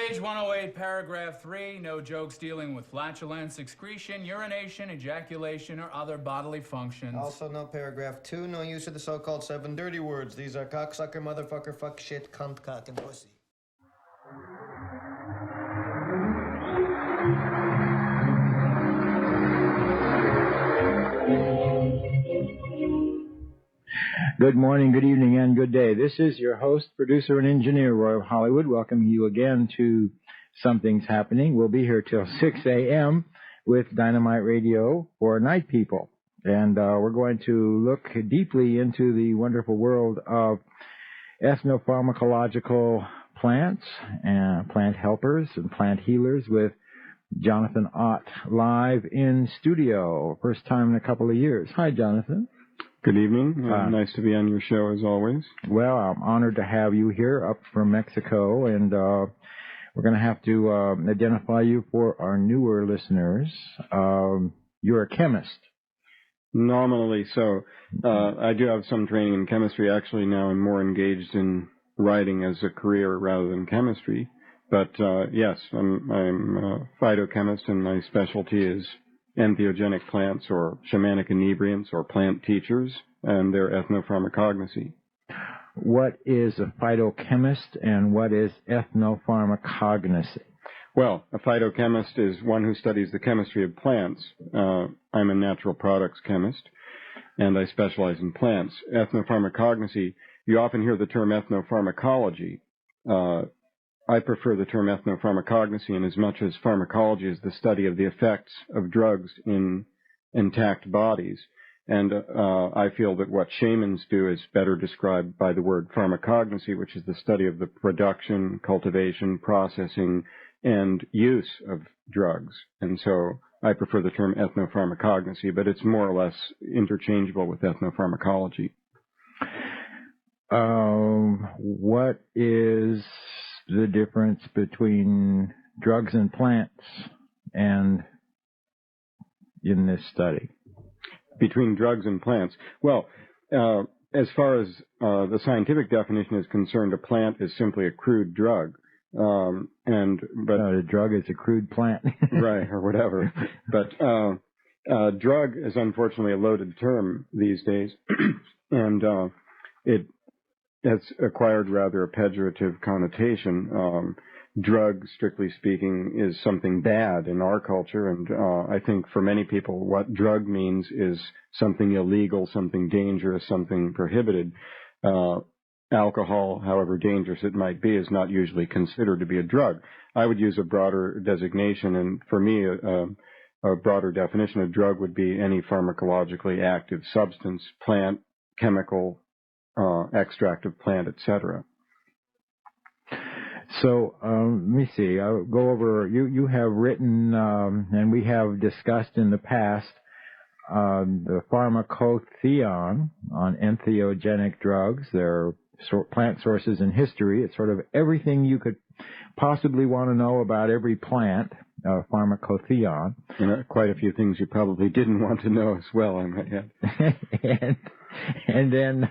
Page 108, paragraph 3, no jokes dealing with flatulence, excretion, urination, ejaculation, or other bodily functions. Also, no paragraph 2, no use of the so-called 7 dirty words. These are cocksucker, motherfucker, fuck, shit, cunt, cock, and pussy. Good morning, good evening, and good day. This is your host, producer, and engineer, Roy of Hollywood, welcoming you again to Something's Happening. We'll be here till 6 a.m. with Dynamite Radio for Night People. And we're going to look deeply into the wonderful world of ethnopharmacological plants, and plant helpers, and plant healers with Jonathan Ott live in studio. First time in a couple of years. Hi, Jonathan. Good evening. Nice to be on your show as always. Well, I'm honored to have you here up from Mexico, and we're going to have to identify you for our newer listeners. You're a chemist. Nominally so. I do have some training in chemistry. Actually, now I'm more engaged in writing as a career rather than chemistry. But yes, I'm a phytochemist, and my specialty is entheogenic plants or shamanic inebriants or plant teachers and their ethnopharmacognosy. What is a phytochemist and what is ethnopharmacognosy? Well, a phytochemist is one who studies the chemistry of plants. I'm a natural products chemist, and I specialize in plants. Ethnopharmacognosy, you often hear the term ethnopharmacology. I prefer the term ethnopharmacognosy in as much as pharmacology is the study of the effects of drugs in intact bodies. And I feel that what shamans do is better described by the word pharmacognosy, which is the study of the production, cultivation, processing, and use of drugs. And so I prefer the term ethnopharmacognosy, but it's more or less interchangeable with ethnopharmacology. What is the difference between drugs and plants and in this study? Between drugs and plants? Well, as far as the scientific definition is concerned, a plant is simply a crude drug. But a drug is a crude plant. Right, or whatever. But drug is unfortunately a loaded term these days, and it has acquired rather a pejorative connotation. Drug, strictly speaking, is something bad in our culture, and I think for many people what drug means is something illegal, something dangerous, something prohibited. Alcohol, however dangerous it might be, is not usually considered to be a drug. I would use a broader designation, and for me, a broader definition of drug would be any pharmacologically active substance, plant, chemical, extract of plant, etc. So let me see. I'll go over. You have written, and we have discussed in the past, the pharmacotheon on entheogenic drugs. They're plant sources in history. It's sort of everything you could possibly want to know about every plant. Pharmacotheon. And quite a few things you probably didn't want to know as well, I might add. and then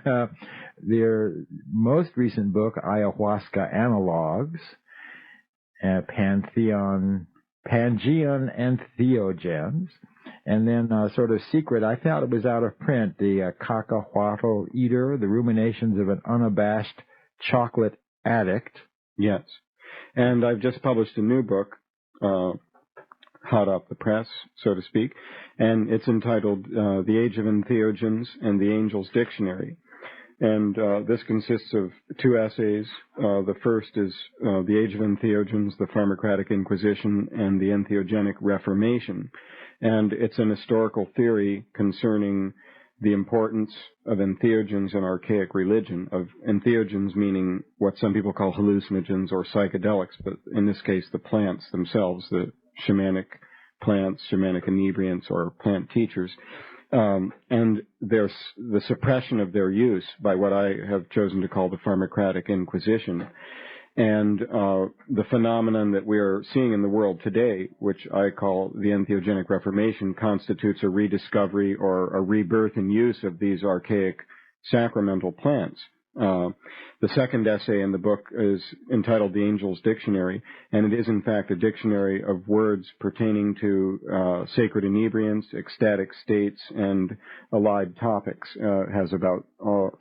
their most recent book, Ayahuasca Analogs, Pangean Entheogens, and then sort of secret, I thought it was out of print, the Cacahuatl Eater, the Ruminations of an Unabashed Chocolate Addict. Yes. And I've just published a new book, hot off the press, so to speak, and it's entitled The Age of Entheogens and the Angel's Dictionary. And this consists of two essays. The first is The Age of Entheogens, the Pharmacratic Inquisition, and the Entheogenic Reformation. And it's an historical theory concerning the importance of entheogens in archaic religion, of entheogens meaning what some people call hallucinogens or psychedelics, but in this case the plants themselves, the shamanic plants, shamanic inebriants, or plant teachers, and there's the suppression of their use by what I have chosen to call the Pharmacratic Inquisition. And the phenomenon that we're seeing in the world today, which I call the entheogenic reformation, constitutes a rediscovery or a rebirth in use of these archaic sacramental plants. The second essay in the book is entitled The Angel's Dictionary, and it is in fact a dictionary of words pertaining to sacred inebriants, ecstatic states, and allied topics. It has about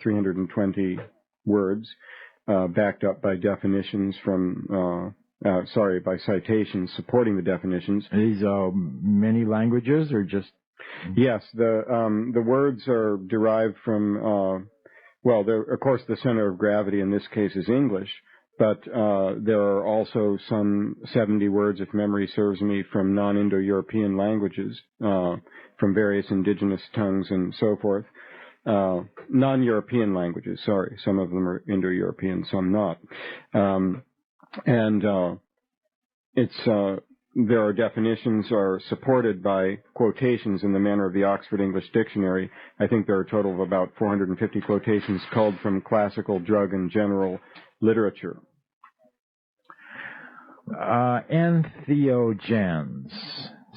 320 words, backed up by definitions from, by citations supporting the definitions. Are these many languages or just? Yes, the words are derived from, of course, the center of gravity in this case is English, but there are also some 70 words, if memory serves me, from non-Indo-European languages, from various indigenous tongues and so forth. Non-European languages, sorry. Some of them are Indo-European, some not. There are definitions are supported by quotations in the manner of the Oxford English Dictionary. I think there are a total of about 450 quotations culled from classical, drug, and general literature. Entheogens.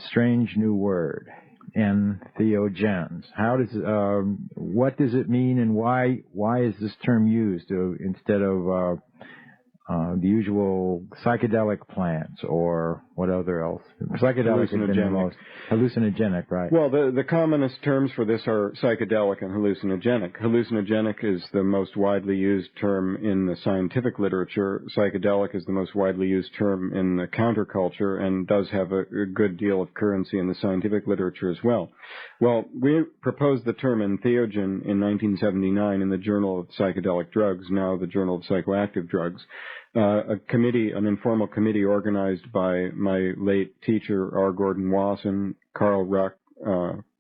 Strange new word. Entheogens. What does it mean, and why is this term used instead of the usual psychedelic plants, or what other else? Psychedelic has been the most hallucinogenic, right? Well, the commonest terms for this are psychedelic and hallucinogenic. Hallucinogenic is the most widely used term in the scientific literature. Psychedelic is the most widely used term in the counterculture and does have a good deal of currency in the scientific literature as well. Well, we proposed the term entheogen in 1979 in the Journal of Psychedelic Drugs, now the Journal of Psychoactive Drugs. An informal committee organized by my late teacher, R. Gordon Wasson, Carl Ruck,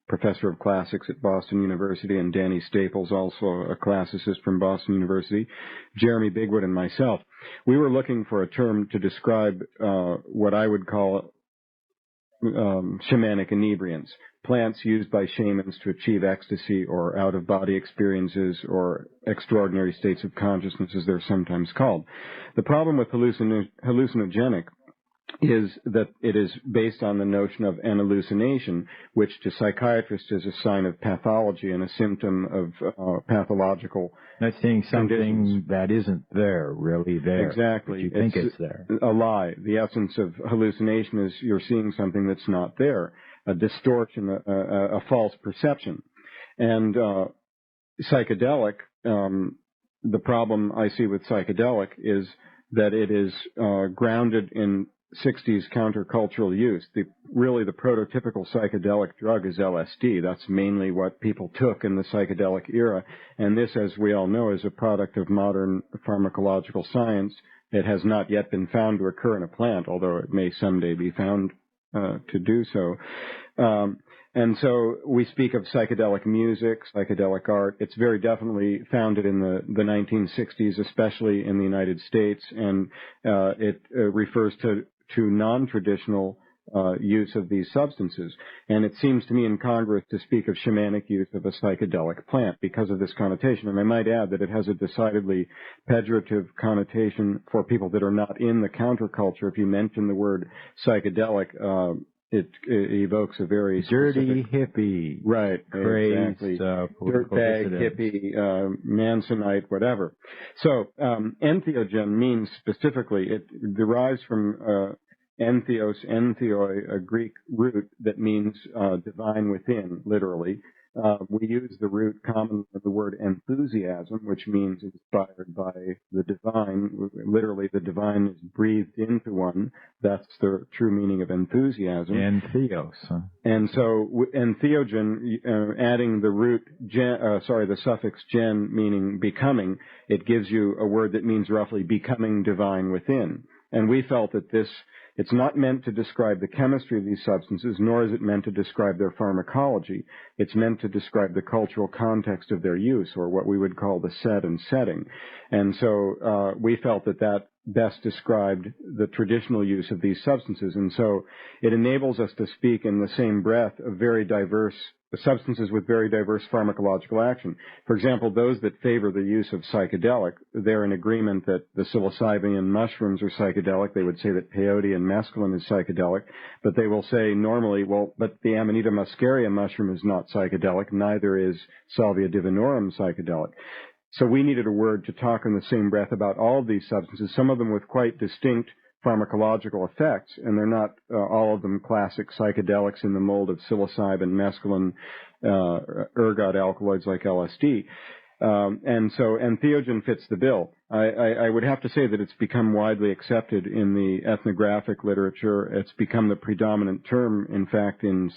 professor of classics at Boston University, and Danny Staples, also a classicist from Boston University, Jeremy Bigwood, and myself. We were looking for a term to describe what I would call shamanic inebriants, plants used by shamans to achieve ecstasy or out-of-body experiences or extraordinary states of consciousness, as they're sometimes called. The problem with hallucinogenic is that it is based on the notion of an hallucination, which to psychiatrists is a sign of pathology and a symptom of pathological That's saying something conditions. That isn't there, really there. Exactly. But you think it's there. A lie. The essence of hallucination is you're seeing something that's not there, a distortion, a false perception. And psychedelic, the problem I see with psychedelic is that it is grounded in 60s countercultural use. Really the prototypical psychedelic drug is LSD. That's mainly what people took in the psychedelic era. And this, as we all know, is a product of modern pharmacological science. It has not yet been found to occur in a plant, although it may someday be found to do so. And so we speak of psychedelic music, psychedelic art. It's very definitely founded in the 1960s, especially in the United States, and it refers to non-traditional use of these substances. And it seems to me incongruous to speak of shamanic use of a psychedelic plant because of this connotation. And I might add that it has a decidedly pejorative connotation for people that are not in the counterculture. If you mention the word psychedelic, it evokes a very dirty specific, hippie, right? Crazed, Exactly. Dirtbag, hippie, Mansonite, whatever. So entheogen means specifically, it derives from entheos, entheoi, a Greek root that means divine within, literally. We use the root commonly of the word enthusiasm, which means inspired by the divine. Literally, the divine is breathed into one. That's the true meaning of enthusiasm. Entheos. Huh? And so, entheogen, adding the root, the suffix gen, meaning becoming, it gives you a word that means roughly becoming divine within. And we felt that it's not meant to describe the chemistry of these substances, nor is it meant to describe their pharmacology. It's meant to describe the cultural context of their use, or what we would call the set and setting. And so we felt that best described the traditional use of these substances. And so it enables us to speak in the same breath of very diverse substances with very diverse pharmacological action. For example, those that favor the use of psychedelic, they're in agreement that the psilocybin mushrooms are psychedelic. They would say that peyote and mescaline is psychedelic, but they will say normally, but the Amanita muscaria mushroom is not psychedelic, neither is Salvia divinorum psychedelic. So we needed a word to talk in the same breath about all of these substances, some of them with quite distinct pharmacological effects, and they're not all of them classic psychedelics in the mold of psilocybin, mescaline, ergot alkaloids like LSD. And so entheogen fits the bill. I would have to say that it's become widely accepted in the ethnographic literature. It's become the predominant term, in fact, in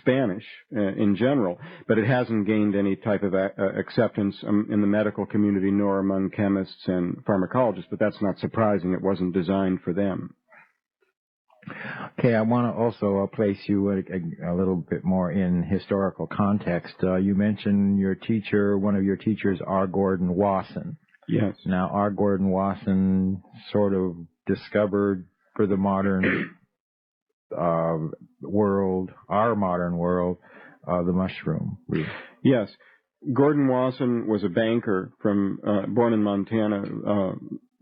Spanish in general, but it hasn't gained any type of acceptance in the medical community nor among chemists and pharmacologists, but that's not surprising. It wasn't designed for them. Okay, I want to also place you a little bit more in historical context. You mentioned your teacher, one of your teachers, R. Gordon Wasson. Yes. Now, R. Gordon Wasson sort of discovered for the modern world, our modern world, the mushroom. Yes. Gordon Wasson was a banker born in Montana,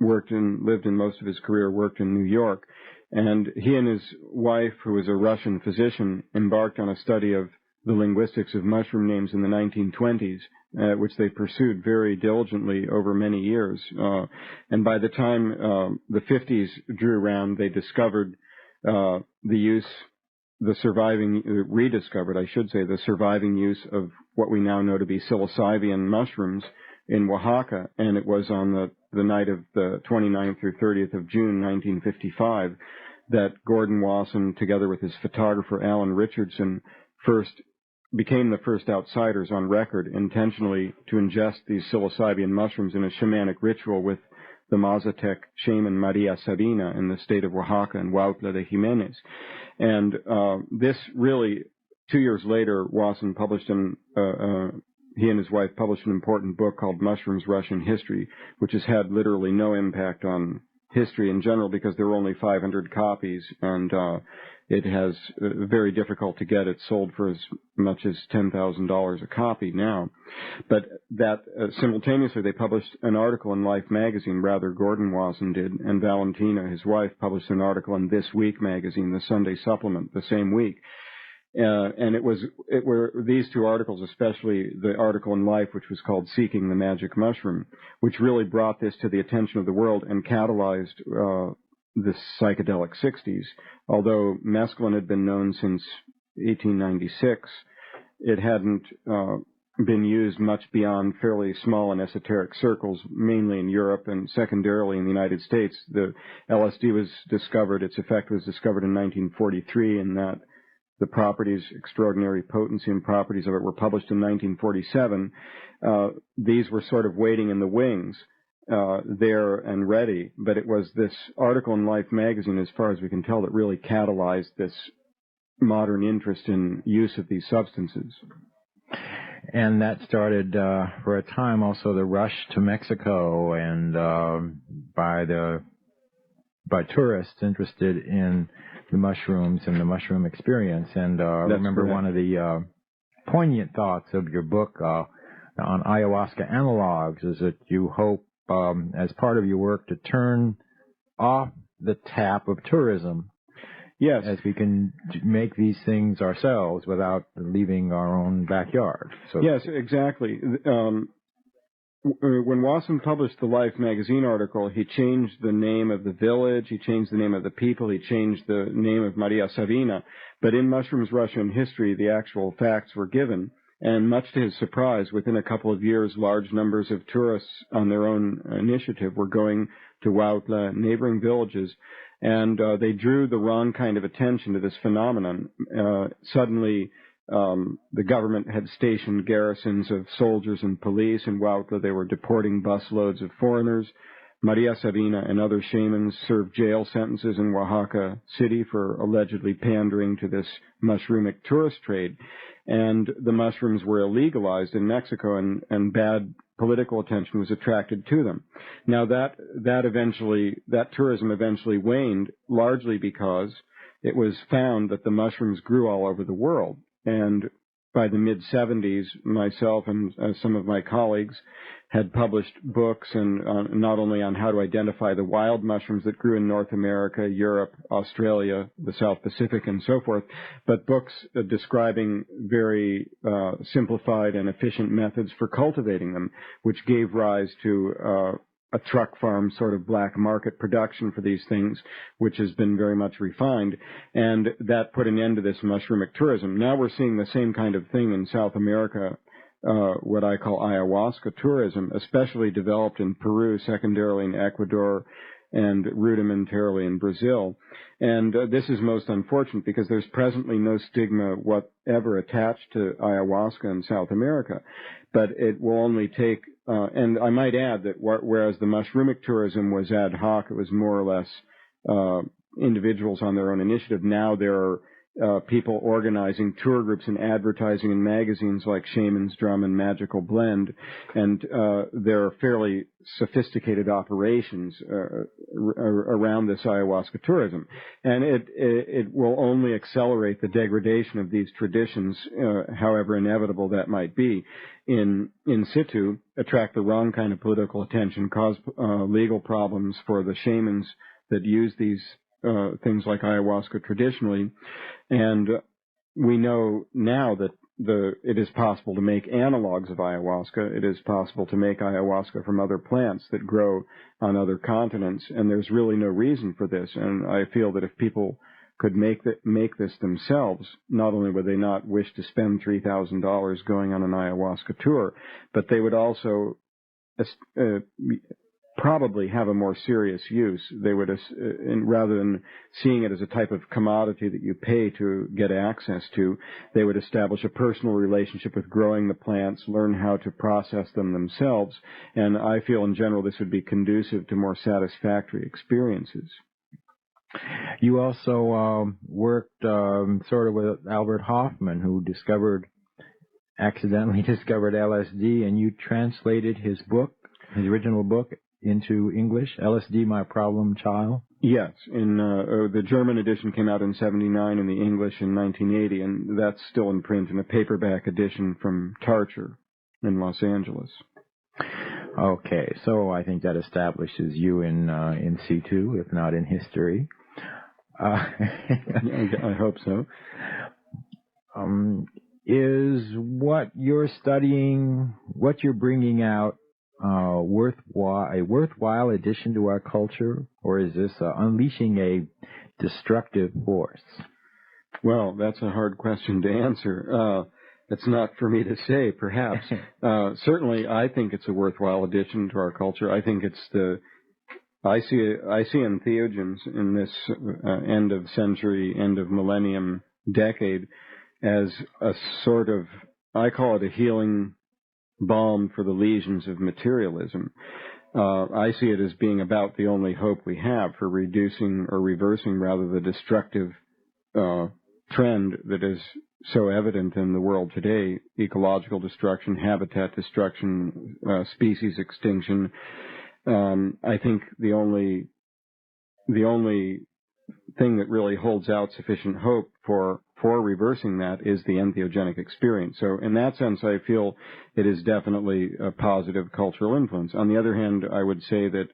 lived in most of his career, worked in New York. And he and his wife, who was a Russian physician, embarked on a study of the linguistics of mushroom names in the 1920s, which they pursued very diligently over many years. And by the time the 50s drew around, they discovered rediscovered, I should say, the surviving use of what we now know to be psilocybin mushrooms in Oaxaca, and it was on the night of the 29th through 30th of June, 1955, that Gordon Wasson, together with his photographer Alan Richardson, became the first outsiders on record intentionally to ingest these psilocybin mushrooms in a shamanic ritual with the Mazatec shaman Maria Sabina in the state of Oaxaca and Huautla de Jimenez. And this really, 2 years later, Wasson published he and his wife published an important book called Mushrooms, Russian History, which has had literally no impact on history in general because there were only 500 copies, and it has very difficult to get it sold for as much as $10,000 a copy now. But that simultaneously they published an article in Life magazine, rather Gordon Wasson did, and Valentina, his wife, published an article in This Week magazine, the Sunday supplement, the same week. And it were these two articles, especially the article in Life, which was called Seeking the Magic Mushroom, which really brought this to the attention of the world and catalyzed the psychedelic 60s. Although mescaline had been known since 1896, it hadn't been used much beyond fairly small and esoteric circles, mainly in Europe and secondarily in the United States. The LSD was discovered, its effect was discovered in 1943, and that the properties, extraordinary potency and properties of it were published in 1947. These were sort of waiting in the wings, there and ready, but it was this article in Life magazine, as far as we can tell, that really catalyzed this modern interest in use of these substances. And that started, for a time, also the rush to Mexico and by tourists interested in the mushrooms and the mushroom experience. And I remember correct. One of the poignant thoughts of your book on ayahuasca analogs is that you hope, as part of your work, to turn off the tap of tourism. Yes. As we can make these things ourselves without leaving our own backyard. So yes, exactly. When Wasson published the Life magazine article, he changed the name of the village, he changed the name of the people, he changed the name of Maria Sabina. But in Mushrooms, Russian History, the actual facts were given. And much to his surprise, within a couple of years, large numbers of tourists on their own initiative were going to Huautla, neighboring villages, and they drew the wrong kind of attention to this phenomenon. Suddenly, the government had stationed garrisons of soldiers and police in Huautla. They were deporting busloads of foreigners. Maria Sabina and other shamans served jail sentences in Oaxaca City for allegedly pandering to this mushroomic tourist trade. And the mushrooms were illegalized in Mexico, and bad political attention was attracted to them. Now that tourism eventually waned, largely because it was found that the mushrooms grew all over the world. And by the mid-'70s, myself and some of my colleagues had published books, and not only on how to identify the wild mushrooms that grew in North America, Europe, Australia, the South Pacific, and so forth, but books describing very simplified and efficient methods for cultivating them, which gave rise to a truck farm sort of black market production for these things, which has been very much refined, and that put an end to this mushroomic tourism. Now we're seeing the same kind of thing in South America, what I call ayahuasca tourism, especially developed in Peru, secondarily in Ecuador, and rudimentarily in Brazil. And this is most unfortunate because there's presently no stigma whatever attached to ayahuasca in South America. But it will only take, and I might add that whereas the mushroomic tourism was ad hoc, it was more or less individuals on their own initiative, now there are people organizing tour groups and advertising in magazines like Shaman's Drum and Magical Blend, and there are fairly sophisticated operations around this ayahuasca tourism. And it will only accelerate the degradation of these traditions, however inevitable that might be, in situ, attract the wrong kind of political attention, cause legal problems for the shamans that use these things like ayahuasca traditionally. And we know now that it is possible to make analogs of ayahuasca. It is possible to make ayahuasca from other plants that grow on other continents, and there's really no reason for this. And I feel that if people could make this themselves, not only would they not wish to spend $3,000 going on an ayahuasca tour, but they would also probably have a more serious use. They would, rather than seeing it as a type of commodity that you pay to get access to, they would establish a personal relationship with growing the plants, learn how to process them themselves, and I feel in general this would be conducive to more satisfactory experiences. You also worked sort of with Albert Hoffman, who accidentally discovered LSD, and you translated his original book, into English, LSD, My Problem Child? Yes. The German edition came out in 1979 and the English in 1980, and that's still in print in a paperback edition from Tarcher in Los Angeles. Okay, so I think that establishes you in situ, if not in history. I hope so. Is what you're studying, what you're bringing out, a worthwhile addition to our culture, or is this unleashing a destructive force? Well, that's a hard question to answer. It's not for me to say, perhaps. Certainly, I think it's a worthwhile addition to our culture. I think I see entheogens in this end of century, end of millennium decade as a sort of, I call it a healing balm for the lesions of materialism. I see it as being about the only hope we have for reducing or reversing rather the destructive trend that is so evident in the world today: ecological destruction, habitat destruction, species extinction. I think the only thing that really holds out sufficient hope for reversing that is the entheogenic experience. So in that sense, I feel it is definitely a positive cultural influence. On the other hand, I would say that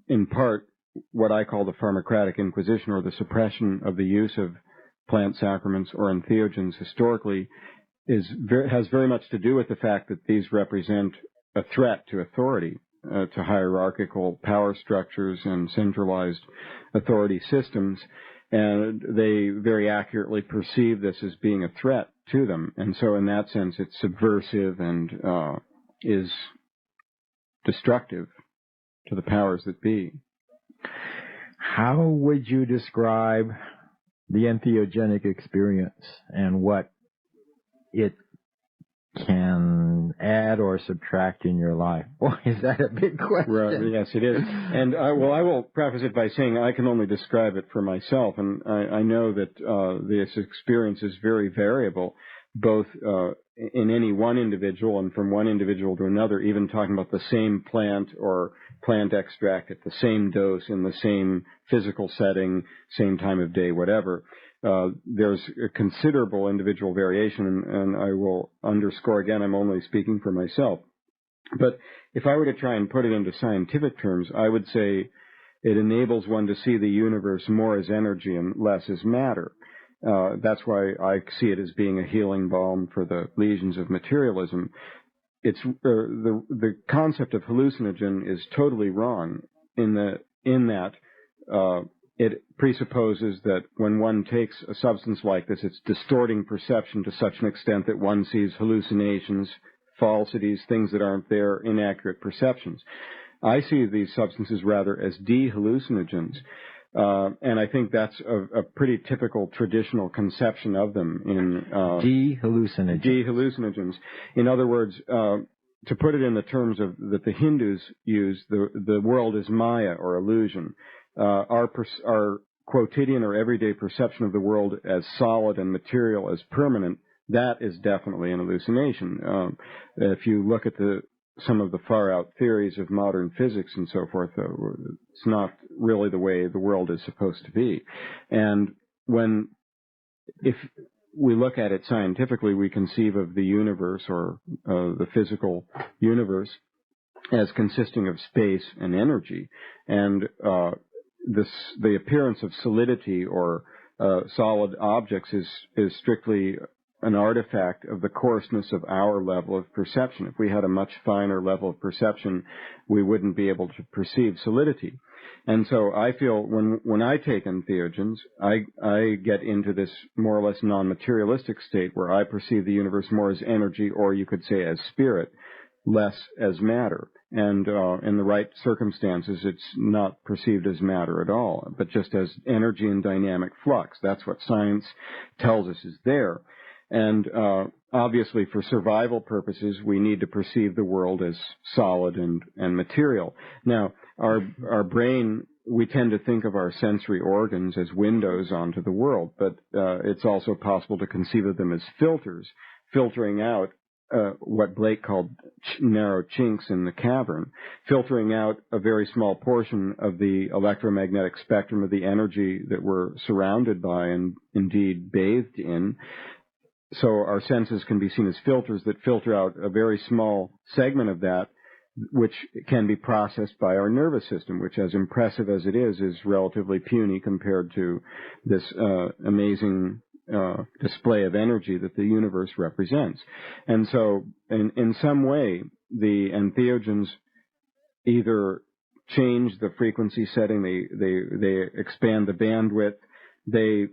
in part, what I call the pharmacratic inquisition, or the suppression of the use of plant sacraments or entheogens historically, has very much to do with the fact that these represent a threat to authority, to hierarchical power structures and centralized authority systems, and they very accurately perceive this as being a threat to them. And so in that sense, it's subversive and is destructive to the powers that be. How would you describe the entheogenic experience and what it can add or subtract in your life? Boy, is that a big question. Right, yes, it is. And I will preface it by saying I can only describe it for myself, and I know that this experience is very variable, both in any one individual and from one individual to another, even talking about the same plant or plant extract at the same dose in the same physical setting, same time of day, whatever. There's a considerable individual variation, and I will underscore again, I'm only speaking for myself. But if I were to try and put it into scientific terms, I would say it enables one to see the universe more as energy and less as matter. That's why I see it as being a healing balm for the lesions of materialism. It's the concept of hallucinogen is totally wrong in that it presupposes that when one takes a substance like this, it's distorting perception to such an extent that one sees hallucinations, falsities, things that aren't there, inaccurate perceptions. I see these substances rather as de-hallucinogens. And I think that's a pretty typical traditional conception of them in de-hallucinogens. De-hallucinogens. In other words, to put it in the terms of that the Hindus use, the world is Maya or illusion. Our quotidian or everyday perception of the world as solid and material, as permanent, that is definitely an hallucination. If you look at some of the far-out theories of modern physics and so forth, it's not really the way the world is supposed to be. And if we look at it scientifically, we conceive of the universe or the physical universe as consisting of space and energy. And the appearance of solidity or solid objects is strictly an artifact of the coarseness of our level of perception. If we had a much finer level of perception, we wouldn't be able to perceive solidity. And so I feel when I take entheogens, I get into this more or less non-materialistic state where I perceive the universe more as energy, or you could say as spirit, less as matter. And in the right circumstances, it's not perceived as matter at all, but just as energy and dynamic flux. That's what science tells us is there. And obviously, for survival purposes, we need to perceive the world as solid and material. Now, our brain, we tend to think of our sensory organs as windows onto the world, but it's also possible to conceive of them as filters, filtering out what Blake called narrow chinks in the cavern, filtering out a very small portion of the electromagnetic spectrum of the energy that we're surrounded by and indeed bathed in. So our senses can be seen as filters that filter out a very small segment of that, which can be processed by our nervous system, which, as impressive as it is relatively puny compared to this amazing display of energy that the universe represents. And so in some way, the entheogens either change the frequency setting, they expand the bandwidth, they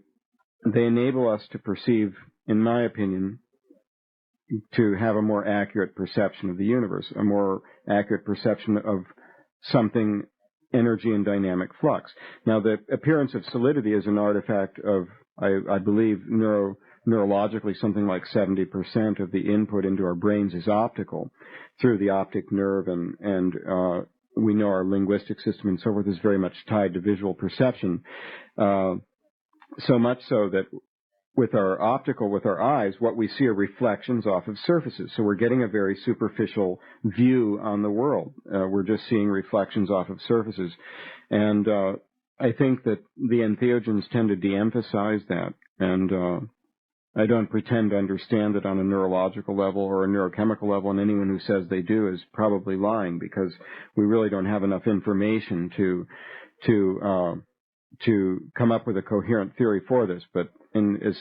enable us to perceive, in my opinion, to have a more accurate perception of the universe, a more accurate perception of something energy and dynamic flux. Now, the appearance of solidity is an artifact of, I believe, neurologically, something like 70% of the input into our brains is optical through the optic nerve, and we know our linguistic system and so forth is very much tied to visual perception. So much so that with our eyes, what we see are reflections off of surfaces. So we're getting a very superficial view on the world. We're just seeing reflections off of surfaces. And I think that the entheogens tend to de-emphasize that. And I don't pretend to understand it on a neurological level or a neurochemical level, and anyone who says they do is probably lying, because we really don't have enough information to come up with a coherent theory for this. But in as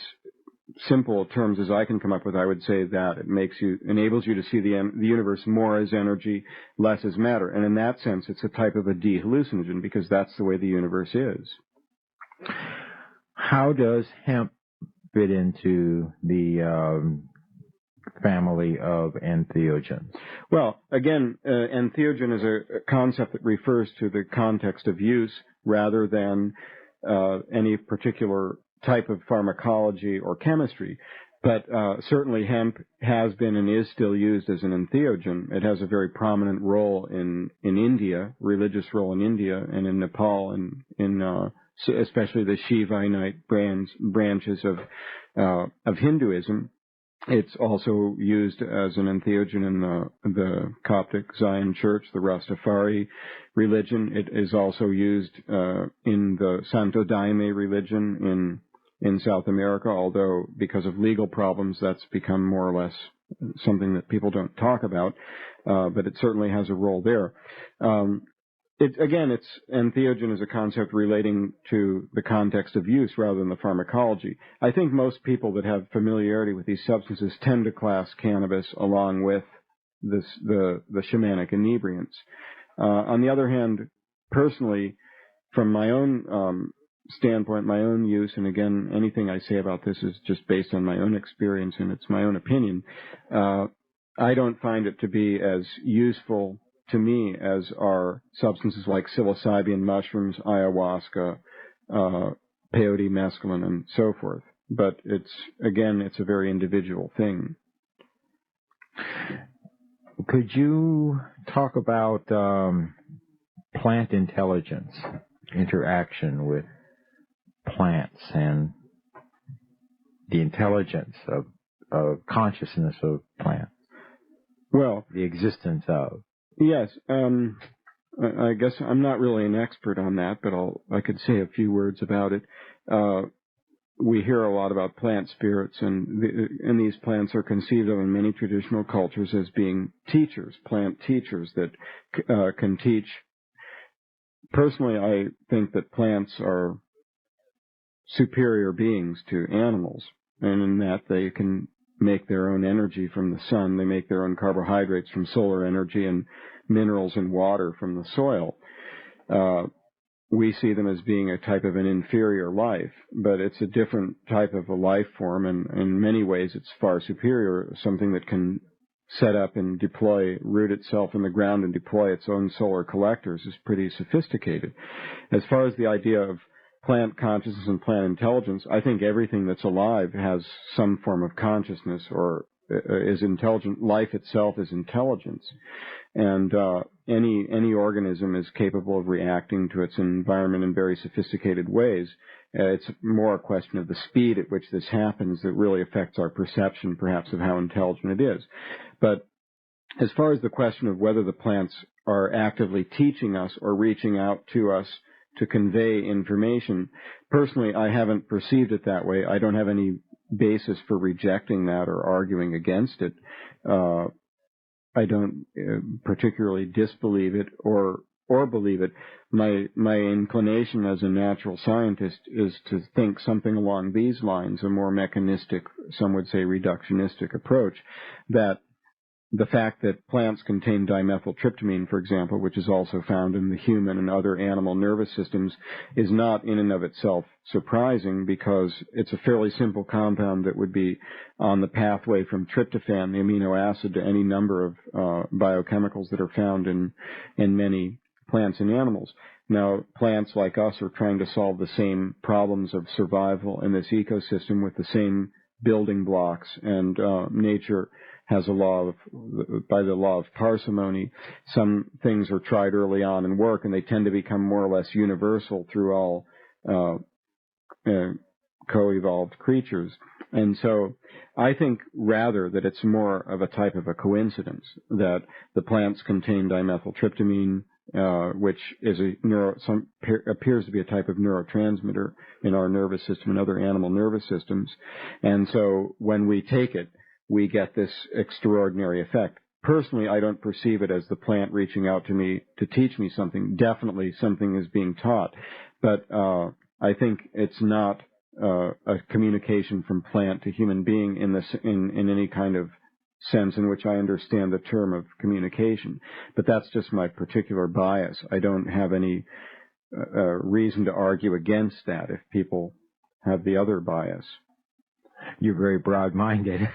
simple terms as I can come up with, I would say that it enables you to see the universe more as energy, less as matter. And in that sense, it's a type of a de-hallucinogen, because that's the way the universe is. How does hemp fit into the family of entheogens? Well, again, entheogen is a concept that refers to the context of use rather than any particular type of pharmacology or chemistry. But certainly hemp has been and is still used as an entheogen. It has a very prominent role in India, religious role in India, and in Nepal, and in especially the Shivaite branches of Hinduism. It's also used as an entheogen in the Coptic Zion Church, the Rastafari religion. It is also used in the Santo Daime religion in South America, although because of legal problems that's become more or less something that people don't talk about, but it certainly has a role there. It's entheogen is a concept relating to the context of use rather than the pharmacology. I think most people that have familiarity with these substances tend to class cannabis along with the shamanic inebriants. On the other hand, personally, from my own standpoint, my own use, and again, anything I say about this is just based on my own experience and it's my own opinion, I don't find it to be as useful to me as are substances like psilocybin mushrooms, ayahuasca, peyote, mescaline, and so forth. But it's a very individual thing. Could you talk about plant intelligence, interaction with plants, and the intelligence of consciousness of plants? Well, the existence of. Yes, I guess I'm not really an expert on that, but I could say a few words about it. We hear a lot about plant spirits, and these plants are conceived of in many traditional cultures as being teachers, plant teachers that can teach. Personally, I think that plants are superior beings to animals, and in that they can make their own energy from the sun. They make their own carbohydrates from solar energy and minerals and water from the soil. We see them as being a type of an inferior life, but it's a different type of a life form, and in many ways it's far superior, something that can set up and root itself in the ground and deploy its own solar collectors is pretty sophisticated. As far as the idea of plant consciousness and plant intelligence, I think everything that's alive has some form of consciousness or is intelligent. Life itself is intelligence. And any organism is capable of reacting to its environment in very sophisticated ways. It's more a question of the speed at which this happens that really affects our perception, perhaps, of how intelligent it is. But as far as the question of whether the plants are actively teaching us or reaching out to us to convey information, personally, I haven't perceived it that way. I don't have any basis for rejecting that or arguing against it. I don't particularly disbelieve it or believe it. My inclination as a natural scientist is to think something along these lines, a more mechanistic, some would say reductionistic approach, that the fact that plants contain dimethyltryptamine, for example, which is also found in the human and other animal nervous systems, is not in and of itself surprising, because it's a fairly simple compound that would be on the pathway from tryptophan, the amino acid, to any number of biochemicals that are found in many plants and animals. Now, plants like us are trying to solve the same problems of survival in this ecosystem with the same building blocks, and nature has by the law of parsimony, some things are tried early on and work, and they tend to become more or less universal through all co-evolved creatures. And so I think rather that it's more of a type of a coincidence that the plants contain dimethyltryptamine, which is appears to be a type of neurotransmitter in our nervous system and other animal nervous systems. And so when we take it, we get this extraordinary effect. Personally, I don't perceive it as the plant reaching out to me to teach me something. Definitely something is being taught. But I think it's not a communication from plant to human being in any kind of sense in which I understand the term of communication. But that's just my particular bias. I don't have any reason to argue against that if people have the other bias. You're very broad-minded.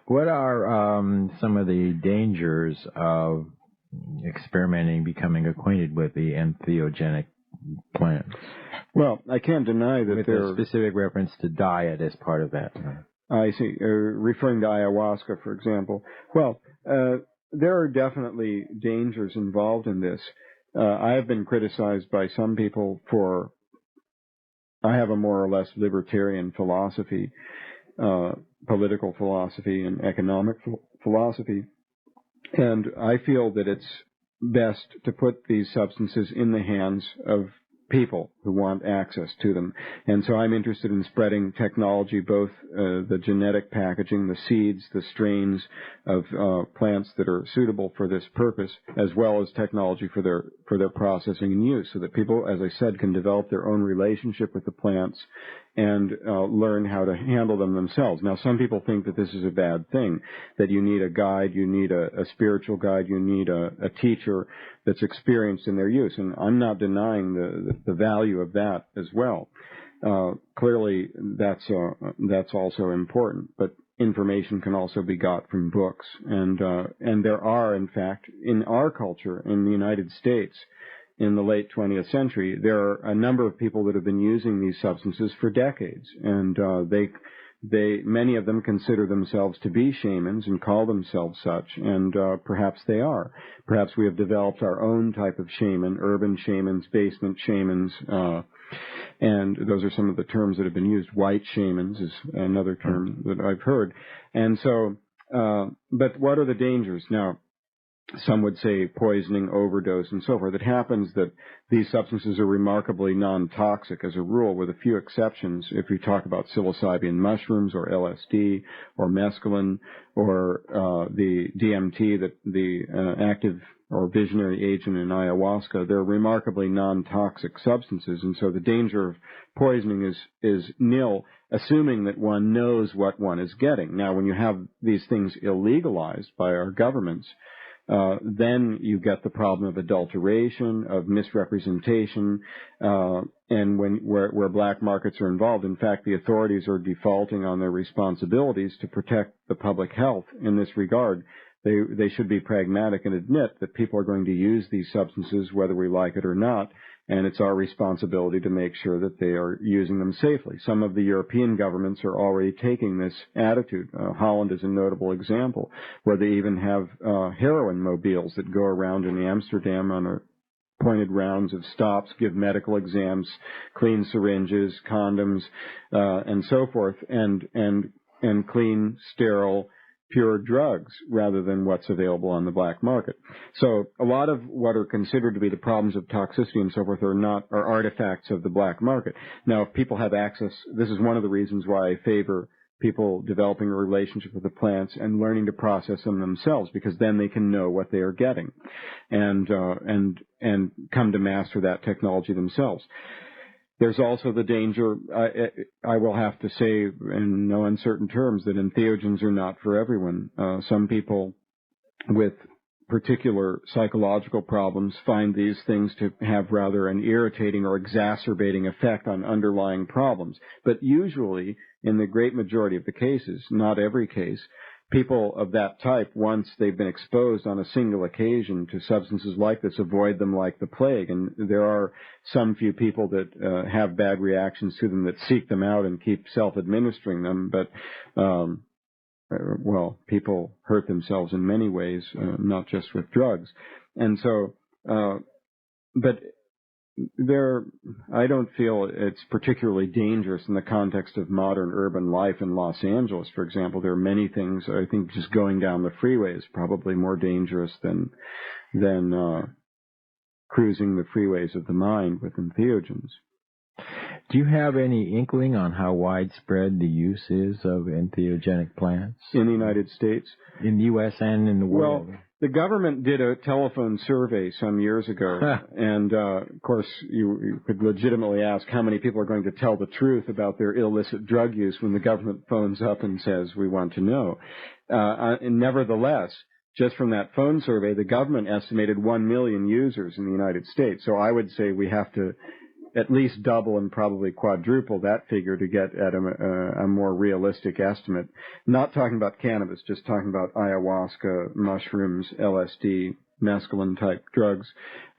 What are some of the dangers of experimenting, becoming acquainted with the entheogenic plants? Well, I can't deny that with a specific reference to diet as part of that. I see. Referring to ayahuasca, for example. Well, there are definitely dangers involved in this. I have been criticized by some people I have a more or less libertarian philosophy, political philosophy and economic philosophy. And I feel that it's best to put these substances in the hands of people who want access to them. And so I'm interested in spreading technology, both the genetic packaging, the seeds, the strains of plants that are suitable for this purpose, as well as technology for their processing and use, so that people, as I said, can develop their own relationship with the plants and learn how to handle them themselves. Now, some people think that this is a bad thing, that you need a guide, you need a spiritual guide, you need a teacher that's experienced in their use. And I'm not denying the value of that as well. Clearly, that's also important. But information can also be got from books. And there are, in fact, in our culture, in the United States, in the late 20th century, there are a number of people that have been using these substances for decades, and many of them consider themselves to be shamans and call themselves such, and perhaps they are. Perhaps we have developed our own type of shaman, urban shamans, basement shamans, and those are some of the terms that have been used. White shamans is another term that I've heard. And so, but what are the dangers? Now, some would say poisoning, overdose, and so forth. It happens that these substances are remarkably non-toxic as a rule, with a few exceptions. If we talk about psilocybin mushrooms or LSD or mescaline or the DMT, the active or visionary agent in ayahuasca, they're remarkably non-toxic substances, and so the danger of poisoning is nil, assuming that one knows what one is getting. Now, when you have these things illegalized by our governments, then you get the problem of adulteration, of misrepresentation, and where black markets are involved. In fact, the authorities are defaulting on their responsibilities to protect the public health in this regard. They should be pragmatic and admit that people are going to use these substances whether we like it or not, and it's our responsibility to make sure that they are using them safely. Some of the European governments are already taking this attitude. Holland is a notable example, where they even have heroin mobiles that go around in Amsterdam on a pointed rounds of stops, give medical exams, clean syringes, condoms, and so forth, and clean, sterile, pure drugs rather than what's available on the black market. So a lot of what are considered to be the problems of toxicity and so forth are artifacts of the black market. Now, if people have access, this is one of the reasons why I favor people developing a relationship with the plants and learning to process them themselves, because then they can know what they are getting and come to master that technology themselves. There's also the danger, I will have to say in no uncertain terms, that entheogens are not for everyone. Some people with particular psychological problems find these things to have rather an irritating or exacerbating effect on underlying problems. But usually, in the great majority of the cases, not every case, people of that type, once they've been exposed on a single occasion to substances like this, avoid them like the plague. And there are some few people that have bad reactions to them that seek them out and keep self-administering them. But, well, people hurt themselves in many ways, not just with drugs. And so, but I don't feel it's particularly dangerous in the context of modern urban life in Los Angeles, for example. There are many things. I think just going down the freeway is probably more dangerous than cruising the freeways of the mind with entheogens. Do you have any inkling on how widespread the use is of entheogenic plants? In the United States? In the U.S. and in the world? Well, the government did a telephone survey some years ago, and of course you could legitimately ask how many people are going to tell the truth about their illicit drug use when the government phones up and says, we want to know. And nevertheless, just from that phone survey, the government estimated 1 million users in the United States. So I would say we have to at least double and probably quadruple that figure to get at a more realistic estimate. Not talking about cannabis, just talking about ayahuasca, mushrooms, LSD, mescaline-type drugs.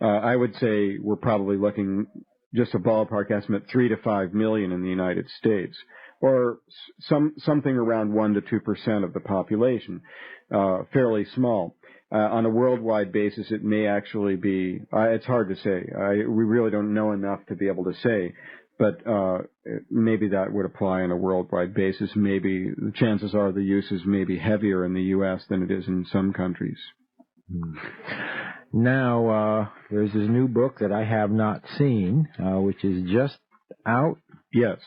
I would say we're probably looking, just a ballpark estimate, 3 to 5 million in the United States, or something around 1 to 2% of the population, fairly small. On a worldwide basis, it may actually be, it's hard to say. We really don't know enough to be able to say, but maybe that would apply on a worldwide basis. Maybe the chances are the uses may be heavier in the U.S. than it is in some countries. Now, there's this new book that I have not seen, which is just out. Yes.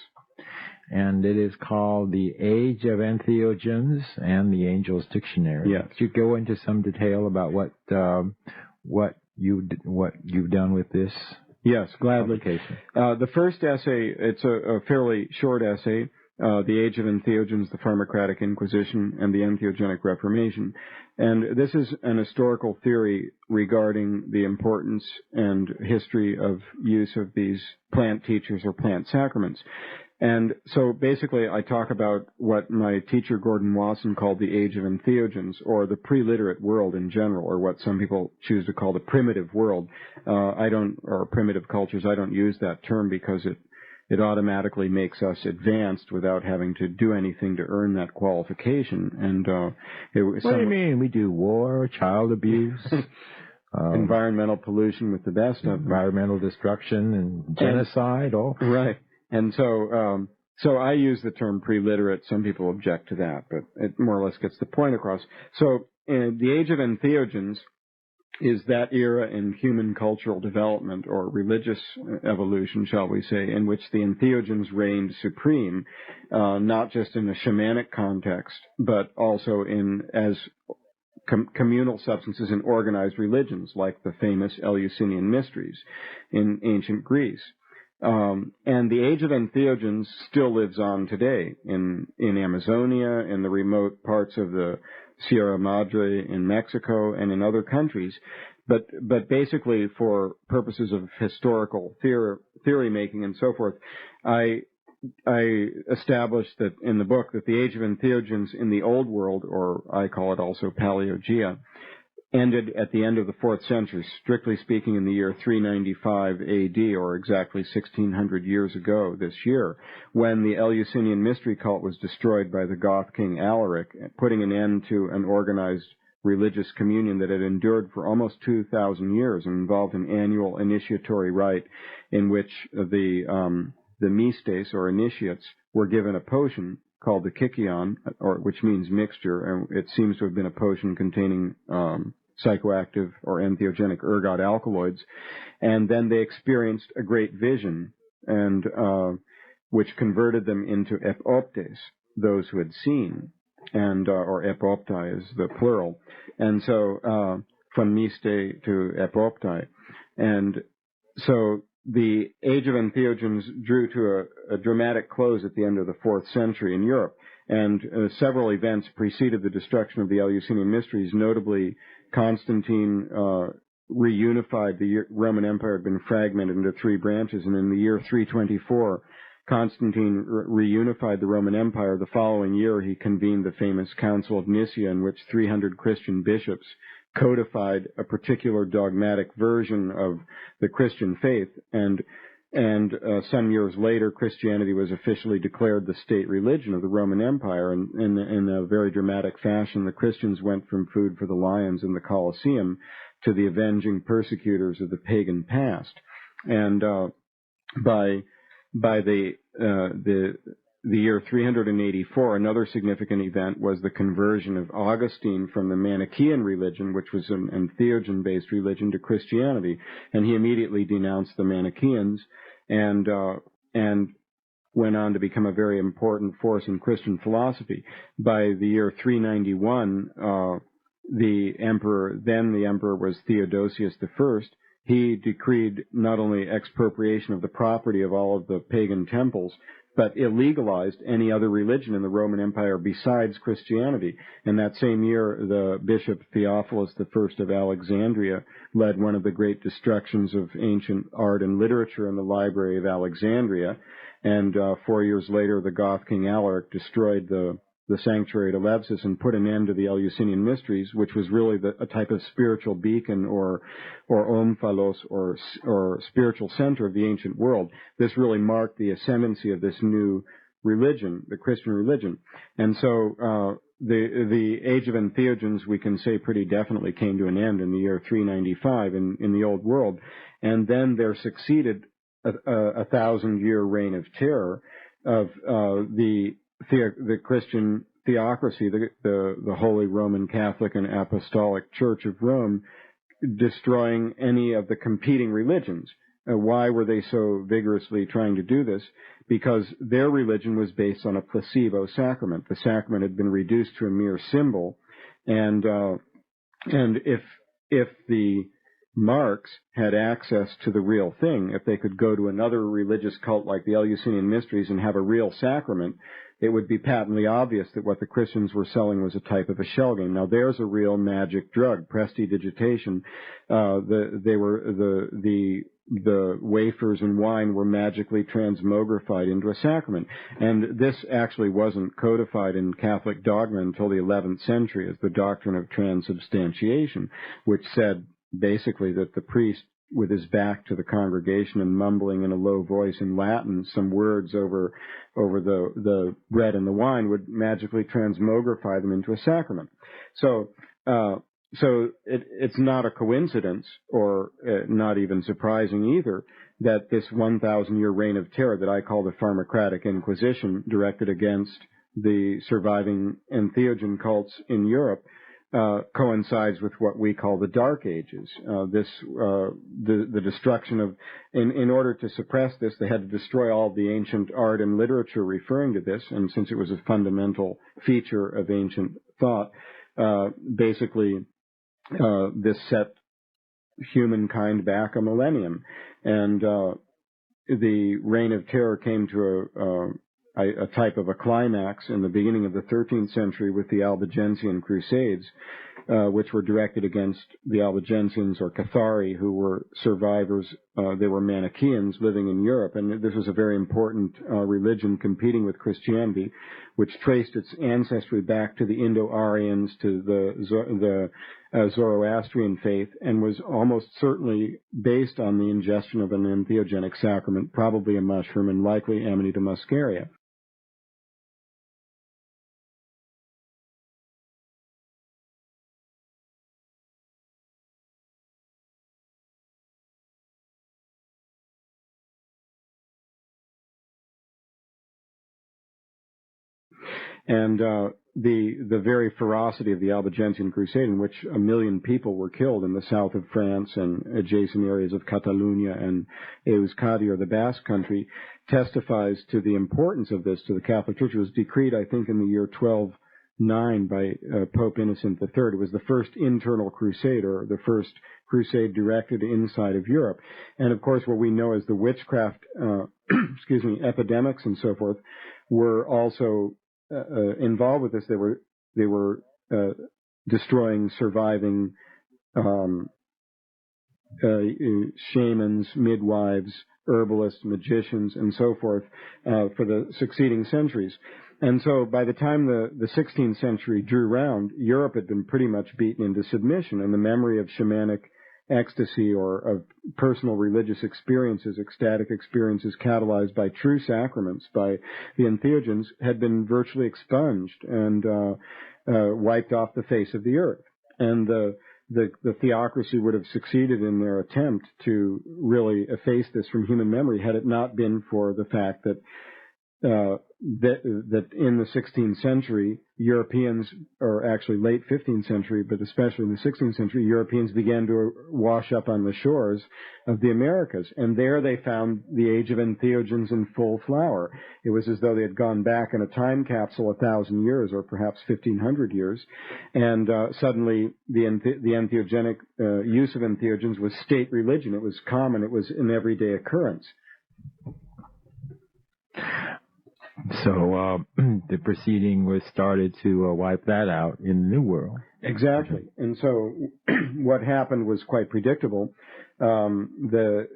And it is called The Age of Entheogens and the Angel's Dictionary. Yes. Could you go into some detail about what you've done with this? Yes, gladly. Publication? The first essay, it's a fairly short essay, The Age of Entheogens, the Pharmacratic Inquisition, and the Entheogenic Reformation. And this is an historical theory regarding the importance and history of use of these plant teachers or plant sacraments. And so basically I talk about what my teacher Gordon Wasson called the age of entheogens, or the pre-literate world in general, or what some people choose to call the primitive world. Or primitive cultures, I don't use that term because it automatically makes us advanced without having to do anything to earn that qualification. And what do you mean? We do war, child abuse, environmental pollution with the best of them. Environmental destruction and genocide, all. Right. And so I use the term pre-literate. Some people object to that, but it more or less gets the point across. So the age of entheogens is that era in human cultural development, or religious evolution, shall we say, in which the entheogens reigned supreme, not just in a shamanic context, but also as communal substances in organized religions, like the famous Eleusinian mysteries in ancient Greece. And the age of entheogens still lives on today in Amazonia, in the remote parts of the Sierra Madre in Mexico, and in other countries. But basically, for purposes of historical theory making and so forth, I established that in the book that the age of entheogens in the Old World, or I call it also Paleogea, ended at the end of the 4th century, strictly speaking in the year 395 AD, or exactly 1600 years ago this year, when the Eleusinian mystery cult was destroyed by the Goth king Alaric, putting an end to an organized religious communion that had endured for almost 2,000 years and involved an annual initiatory rite in which the mystes, or initiates, were given a potion called the kykion, which means mixture, and it seems to have been a potion containing psychoactive or entheogenic ergot alkaloids, and then they experienced a great vision, and which converted them into epoptes, those who had seen, and or epoptai is the plural, and so from myste to epoptai, and so the age of entheogens drew to a dramatic close at the end of the 4th century in Europe, and several events preceded the destruction of the Eleusinian mysteries. Notably, Constantine reunified the Roman Empire. Had been fragmented into 3 branches, and in the year 324, Constantine reunified the Roman Empire. The following year, he convened the famous Council of Nicaea, in which 300 Christian bishops codified a particular dogmatic version of the Christian faith, and some years later, Christianity was officially declared the state religion of the Roman Empire, and in a very dramatic fashion, the Christians went from food for the lions in the Colosseum to the avenging persecutors of the pagan past. And by the year 384, another significant event was the conversion of Augustine from the Manichaean religion, which was an entheogen-based religion, to Christianity, and he immediately denounced the Manichaeans and went on to become a very important force in Christian philosophy. By the year 391, the emperor was Theodosius I. He decreed not only expropriation of the property of all of the pagan temples, but illegalized any other religion in the Roman Empire besides Christianity. And that same year, the Bishop Theophilus I of Alexandria led one of the great destructions of ancient art and literature in the Library of Alexandria. And 4 years later, the Goth king Alaric destroyed the sanctuary at Eleusis and put an end to the Eleusinian mysteries, which was really a type of spiritual beacon or omphalos or spiritual center of the ancient world. This really marked the ascendancy of this new religion, the Christian religion. And so the age of entheogens, we can say pretty definitely came to an end in the year 395 in the old world, and then there succeeded a 1,000-year reign of terror of the Christian theocracy, the Holy Roman Catholic and Apostolic Church of Rome, destroying any of the competing religions. Why were they so vigorously trying to do this? Because their religion was based on a placebo sacrament. The sacrament had been reduced to a mere symbol, and if the marks had access to the real thing, if they could go to another religious cult like the Eleusinian Mysteries and have a real sacrament, it would be patently obvious that what the Christians were selling was a type of a shell game. Now, there's a real magic drug, prestidigitation. The wafers and wine were magically transmogrified into a sacrament. And this actually wasn't codified in Catholic dogma until the 11th century as the doctrine of transubstantiation, which said basically that the priest, with his back to the congregation and mumbling in a low voice in Latin some words over the bread and the wine, would magically transmogrify them into a sacrament. So it's not a coincidence, or not even surprising either, that this 1,000-year reign of terror that I call the Pharmacratic Inquisition, directed against the surviving entheogen cults in Europe, coincides with what we call the Dark Ages. The destruction of, in order to suppress this, they had to destroy all the ancient art and literature referring to this, and since it was a fundamental feature of ancient thought, basically this set humankind back a millennium, and the reign of terror came to a type of a climax in the beginning of the 13th century with the Albigensian Crusades, which were directed against the Albigensians, or Cathari, who were survivors. They were Manichaeans living in Europe, and this was a very important religion competing with Christianity, which traced its ancestry back to the Indo-Aryans, to the Zoroastrian faith, and was almost certainly based on the ingestion of an entheogenic sacrament, probably a mushroom, and likely Amanita muscaria. And the very ferocity of the Albigensian Crusade, in which 1 million people were killed in the south of France and adjacent areas of Catalonia and Euskadi, or the Basque Country, testifies to the importance of this to the Catholic Church. It was decreed, I think, in the year 1209 by Pope Innocent III. It was the first internal crusade, or the first crusade directed inside of Europe. And, of course, what we know as the witchcraft epidemics and so forth were also involved with this. They were destroying surviving shamans, midwives, herbalists, magicians, and so forth for the succeeding centuries. And so by the time the 16th century drew round, Europe had been pretty much beaten into submission, and the memory of shamanic ecstasy, or of personal religious experiences, ecstatic experiences catalyzed by true sacraments, by the entheogens, had been virtually expunged and wiped off the face of the earth. And the theocracy would have succeeded in their attempt to really efface this from human memory had it not been for the fact that that in the 16th century, Europeans, or actually late 15th century, but especially in the 16th century, Europeans began to wash up on the shores of the Americas. And there they found the age of entheogens in full flower. It was as though they had gone back in a time capsule 1,000 years, or perhaps 1,500 years. And suddenly the entheogenic use of entheogens was state religion. It was common. It was an everyday occurrence. So the proceeding was started to wipe that out in the New World. Exactly. And so what happened was quite predictable. The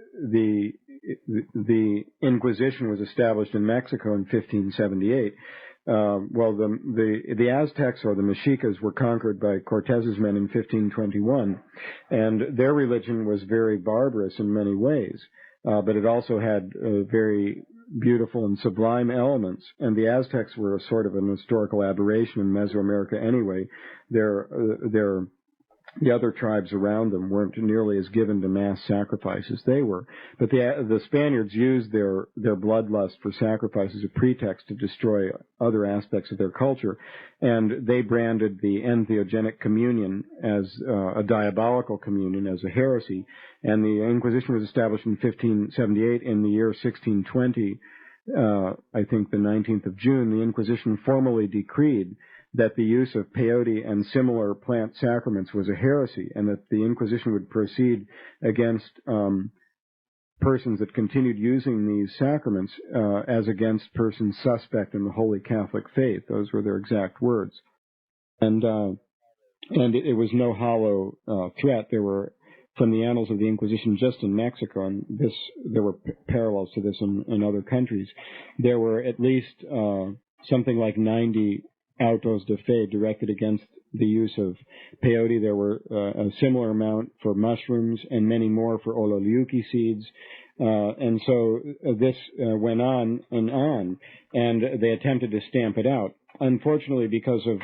Inquisition was established in Mexico in 1578. The Aztecs, or the Mexicas, were conquered by Cortez's men in 1521, and their religion was very barbarous in many ways, but it also had very beautiful and sublime elements, and the Aztecs were a sort of an historical aberration in Mesoamerica anyway. The other tribes around them weren't nearly as given to mass sacrifice as they were. But the Spaniards used their bloodlust for sacrifice as a pretext to destroy other aspects of their culture. And they branded the entheogenic communion as a diabolical communion, as a heresy. And the Inquisition was established in 1578. In the year 1620, I think the 19th of June, the Inquisition formally decreed that the use of peyote and similar plant sacraments was a heresy, and that the Inquisition would proceed against persons that continued using these sacraments as against persons suspect in the Holy Catholic faith. Those were their exact words. And it was no hollow threat. There were, from the annals of the Inquisition just in Mexico, and there were parallels to this in other countries, there were at least something like 90 autos de fe directed against the use of peyote. There were a similar amount for mushrooms and many more for ololiuki seeds. And so this went on, and they attempted to stamp it out. Unfortunately, because of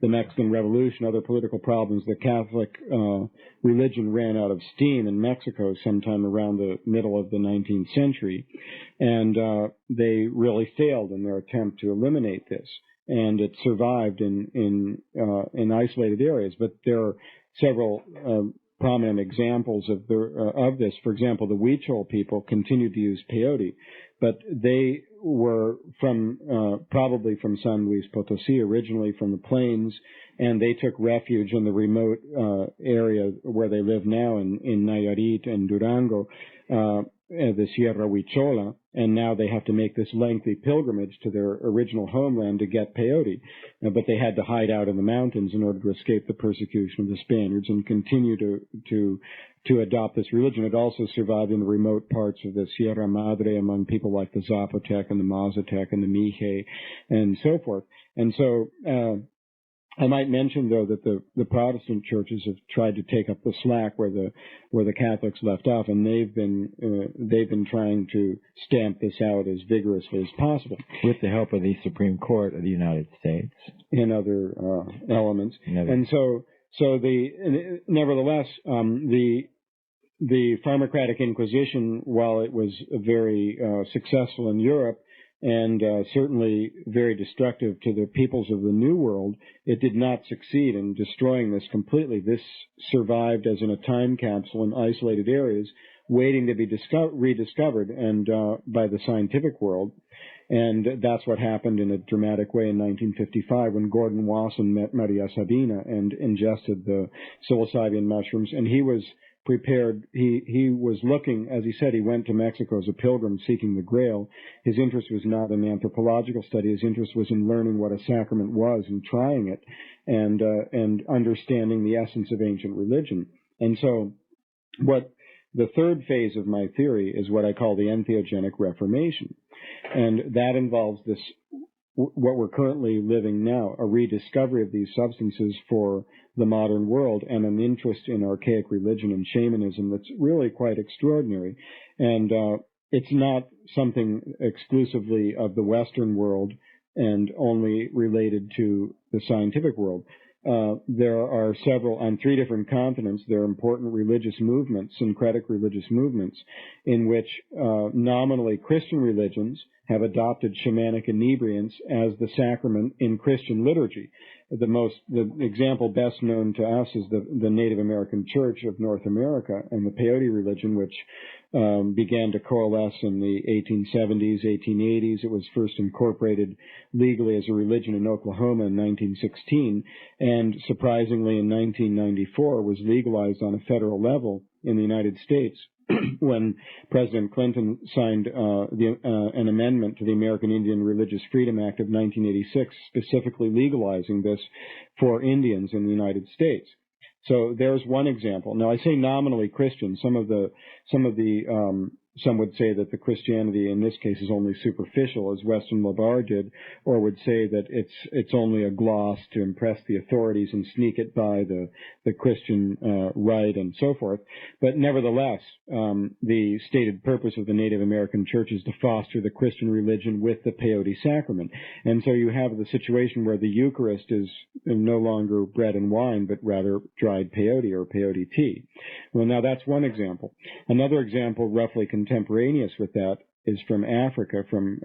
the Mexican Revolution, other political problems, the Catholic religion ran out of steam in Mexico sometime around the middle of the 19th century, and they really failed in their attempt to eliminate this. And it survived in isolated areas. But there are several prominent examples of this. For example, the Huichol people continued to use peyote, but they were probably from San Luis Potosi, originally from the plains, and they took refuge in the remote area where they live now in Nayarit and Durango, the Sierra Huichola, and now they have to make this lengthy pilgrimage to their original homeland to get peyote. But they had to hide out in the mountains in order to escape the persecution of the Spaniards and continue to adopt this religion. It also survived in the remote parts of the Sierra Madre among people like the Zapotec and the Mazatec and the Mije and so forth. And so I might mention, though, that the Protestant churches have tried to take up the slack where the Catholics left off, and they've been trying to stamp this out as vigorously as possible, with the help of the Supreme Court of the United States and other elements. And so nevertheless, the Pharmacratic Inquisition, while it was very successful in Europe, and certainly very destructive to the peoples of the New World, it did not succeed in destroying this completely. This survived as in a time capsule in isolated areas, waiting to be rediscovered and by the scientific world. And that's what happened in a dramatic way in 1955 when Gordon Wasson met Maria Sabina and ingested the psilocybin mushrooms. And he was prepared. He was looking, as he said, he went to Mexico as a pilgrim seeking the Grail. His interest was not in anthropological study. His interest was in learning what a sacrament was and trying it and understanding the essence of ancient religion. And so what the third phase of my theory is what I call the entheogenic reformation. And that involves this, what we're currently living now, a rediscovery of these substances for the modern world and an interest in archaic religion and shamanism that's really quite extraordinary. And it's not something exclusively of the Western world and only related to the scientific world. There are several, on 3 different continents, there are important religious movements, syncretic religious movements, in which nominally Christian religions have adopted shamanic inebriants as the sacrament in Christian liturgy. The example best known to us is the Native American Church of North America and the peyote religion, which began to coalesce in the 1870s, 1880s. It was first incorporated legally as a religion in Oklahoma in 1916, and surprisingly in 1994 was legalized on a federal level in the United States when President Clinton signed an amendment to the American Indian Religious Freedom Act of 1986, specifically legalizing this for Indians in the United States. So there's one example. Now I say nominally Christian. Some of the some would say that the Christianity in this case is only superficial, as Weston Labar did, or would say that it's only a gloss to impress the authorities and sneak it by the Christian right and so forth. But nevertheless, the stated purpose of the Native American Church is to foster the Christian religion with the peyote sacrament. And so you have the situation where the Eucharist is no longer bread and wine, but rather dried peyote or peyote tea. Well, now that's one example. Another example, roughly contemporaneous with that, is from Africa, from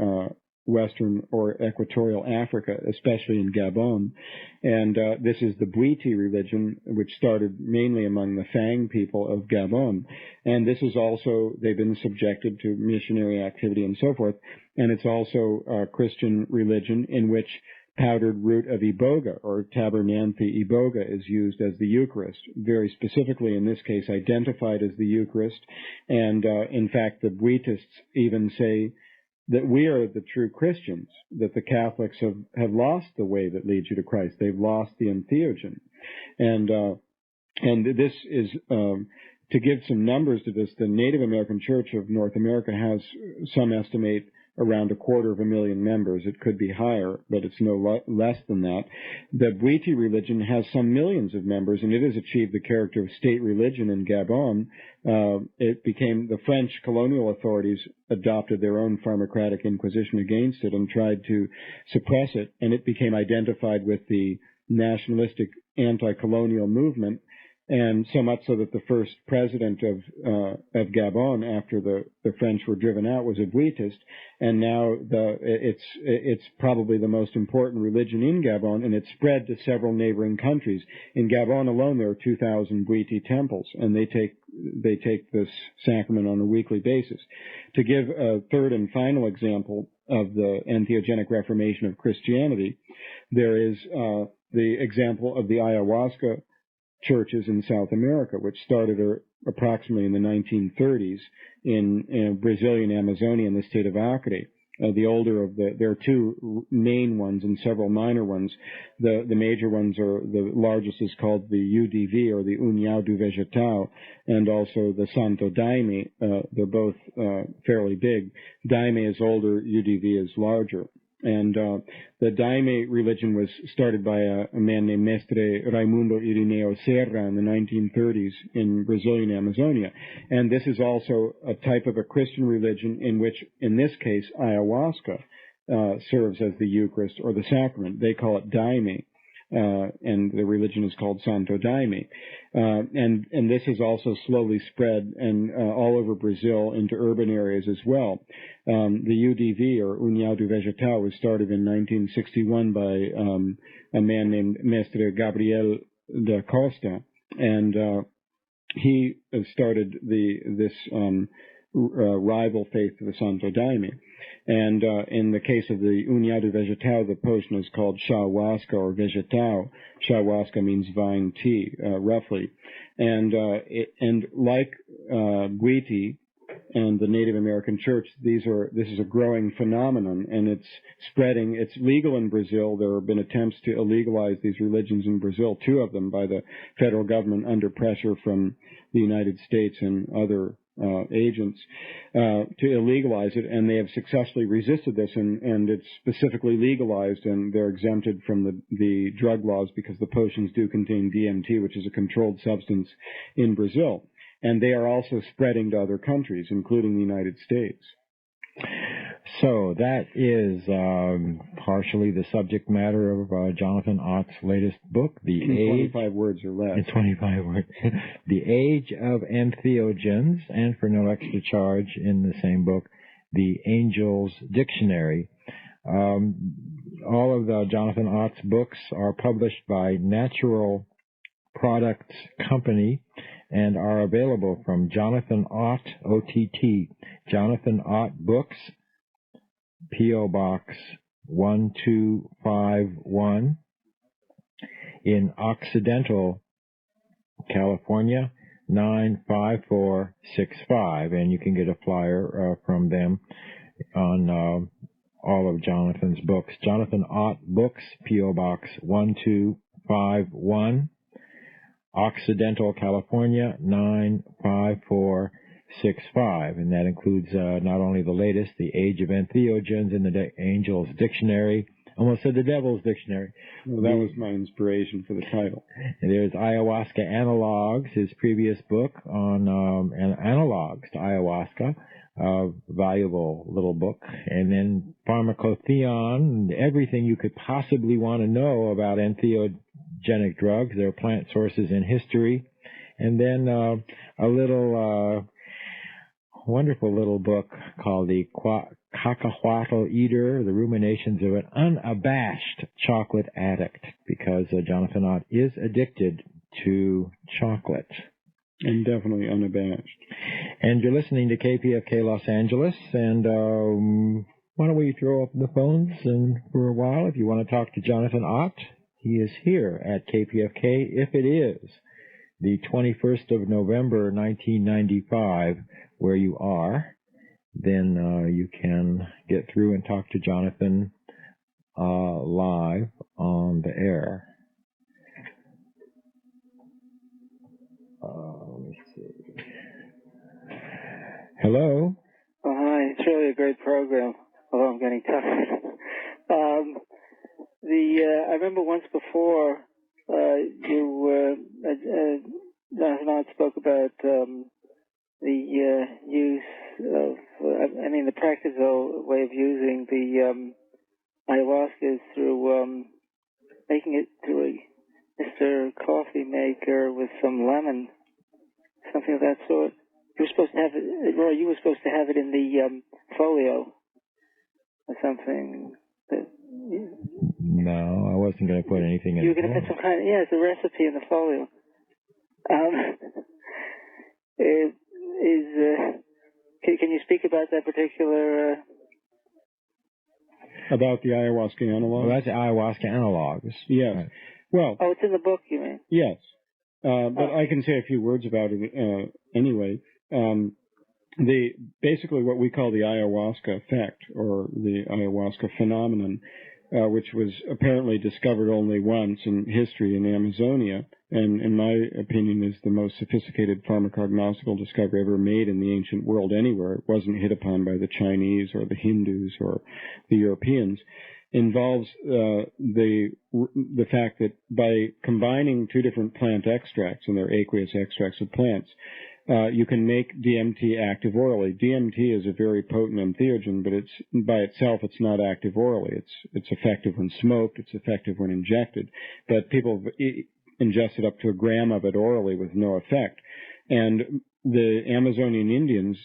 Western or Equatorial Africa, especially in Gabon. And this is the Bwiti religion, which started mainly among the Fang people of Gabon. And this is also, they've been subjected to missionary activity and so forth. And it's also a Christian religion in which powdered root of iboga, or tabernanthe iboga, is used as the Eucharist, very specifically in this case identified as the Eucharist. And in fact, the Bwitists even say that we are the true Christians, that the Catholics have lost the way that leads you to Christ. They've lost the entheogen. And this is, to give some numbers to this, the Native American Church of North America has, some estimate, around 250,000 members. It could be higher, but it's no less than that. The Bwiti religion has some millions of members, and it has achieved the character of state religion in Gabon. It became, the French colonial authorities adopted their own pharmacratic inquisition against it and tried to suppress it, and it became identified with the nationalistic anti-colonial movement. And so much so that the first president of Gabon, after the French were driven out, was a Bwitist, and now it's probably the most important religion in Gabon, and it's spread to several neighboring countries. In Gabon alone, there are 2,000 Bwiti temples, and they take this sacrament on a weekly basis. To give a third and final example of the entheogenic reformation of Christianity, there is the example of the ayahuasca churches in South America, which started approximately in the 1930s in Brazilian Amazonia in the state of Acre. There are two main ones and several minor ones. The major ones are, the largest is called the UDV, or the União do Vegetal, and also the Santo Daime. They're both fairly big. Daime is older, UDV is larger. And the Daime religion was started by a man named Mestre Raimundo Irineo Serra in the 1930s in Brazilian Amazonia. And this is also a type of a Christian religion in which, in this case, ayahuasca serves as the Eucharist or the sacrament. They call it Daime. And the religion is called Santo Daime. And this has also slowly spread and all over Brazil into urban areas as well. The UDV, or União do Vegetal, was started in 1961 by a man named Mestre Gabriel da Costa, and he started this rival faith of the Santo Daime. And in the case of the União do Vegetal, the potion is called shahuasca or vegetal. Shahuasca means vine tea, roughly. And like Bwiti and the Native American Church, this is a growing phenomenon, and it's spreading. It's legal in Brazil. There have been attempts to illegalize these religions in Brazil, 2 of them by the federal government under pressure from the United States and other agents to illegalize it, and they have successfully resisted this, and it's specifically legalized, and they're exempted from the drug laws because the potions do contain DMT, which is a controlled substance in Brazil. And they are also spreading to other countries, including the United States. So that is partially the subject matter of Jonathan Ott's latest book, The Age... 25 words or less. In 25 words. The Age of Entheogens, and for no extra charge in the same book, The Angel's Dictionary. All of the Jonathan Ott's books are published by Natural Products Company and are available from Jonathan Ott, O-T-T, Jonathan Ott Books, P.O. Box 1251 in Occidental, California, 95465. And you can get a flyer from them on all of Jonathan's books. Jonathan Ott Books, P.O. Box 1251, Occidental, California, 95465. and that includes not only the latest, The Age of Entheogens in the Angel's Dictionary, almost said the Devil's Dictionary. Well, that was my inspiration for the title. And there's Ayahuasca Analogs, his previous book on analogs to ayahuasca, valuable little book. And then Pharmacotheon, everything you could possibly want to know about entheogenic drugs, their plant sources in history. And then a little wonderful little book called The Cacahuatl Eater, The Ruminations of an Unabashed Chocolate Addict, because Jonathan Ott is addicted to chocolate. And definitely unabashed. And you're listening to KPFK Los Angeles, and why don't we throw up the phones and for a while, if you want to talk to Jonathan Ott, he is here at KPFK. If it is the 21st of November, 1995, where you are, then you can get through and talk to Jonathan live on the air. Let me see. Hello? Oh, hi. It's really a great program, although I'm getting tired. I remember once before Jonathan Ott spoke about the use of, the practical way of using the ayahuasca is through making it through a Mr. Coffee Maker with some lemon, something of that sort. You were supposed to have it, Roy, you were supposed to have it in the folio or something. No, I wasn't going to put anything in. You were going to put some kind of, it's a recipe in the folio. Can you speak about that particular... About the ayahuasca analogs? Well, that's ayahuasca analogs. Yes. Right. Well... Oh, it's in the book, you mean? Yes. But I can say a few words about it anyway. Basically what we call the ayahuasca effect, or the ayahuasca phenomenon, which was apparently discovered only once in history in Amazonia, and in my opinion is the most sophisticated pharmacognostical discovery ever made in the ancient world anywhere. It wasn't hit upon by the Chinese or the Hindus or the Europeans. Involves the fact that by combining two different plant extracts, and they're aqueous extracts of plants, you can make DMT active orally. DMT is a very potent entheogen, but by itself it's not active orally. It's effective when smoked. It's effective when injected. But people have ingested up to 1 gram of it orally with no effect. And the Amazonian Indians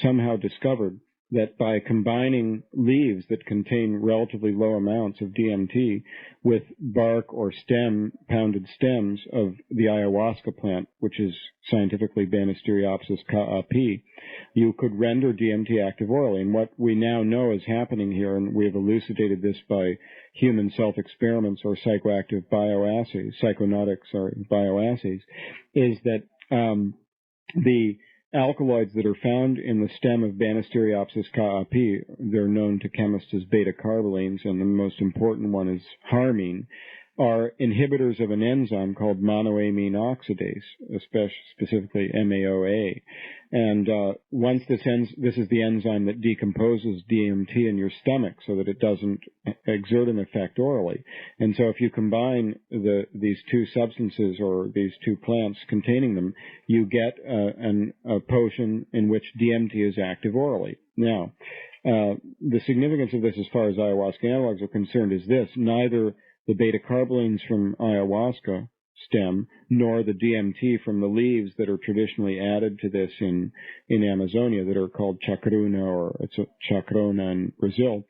somehow discovered that by combining leaves that contain relatively low amounts of DMT with bark or pounded stems of the ayahuasca plant, which is scientifically Banisteriopsis ka'api, you could render DMT active orally. And what we now know is happening here, and we have elucidated this by human self-experiments or psychoactive bioassays, is that the alkaloids that are found in the stem of Banisteriopsis ka'api, they're known to chemists as beta-carbolines, and the most important one is harmine, are inhibitors of an enzyme called monoamine oxidase, specifically MAOA. And once this is the enzyme that decomposes DMT in your stomach so that it doesn't exert an effect orally. And so if you combine these two substances or these two plants containing them, you get a potion in which DMT is active orally. Now, the significance of this as far as ayahuasca analogs are concerned is this: neither the beta-carbolines from ayahuasca stem, nor the DMT from the leaves that are traditionally added to this in Amazonia that are called chacruna, or it's a chacrona in Brazil.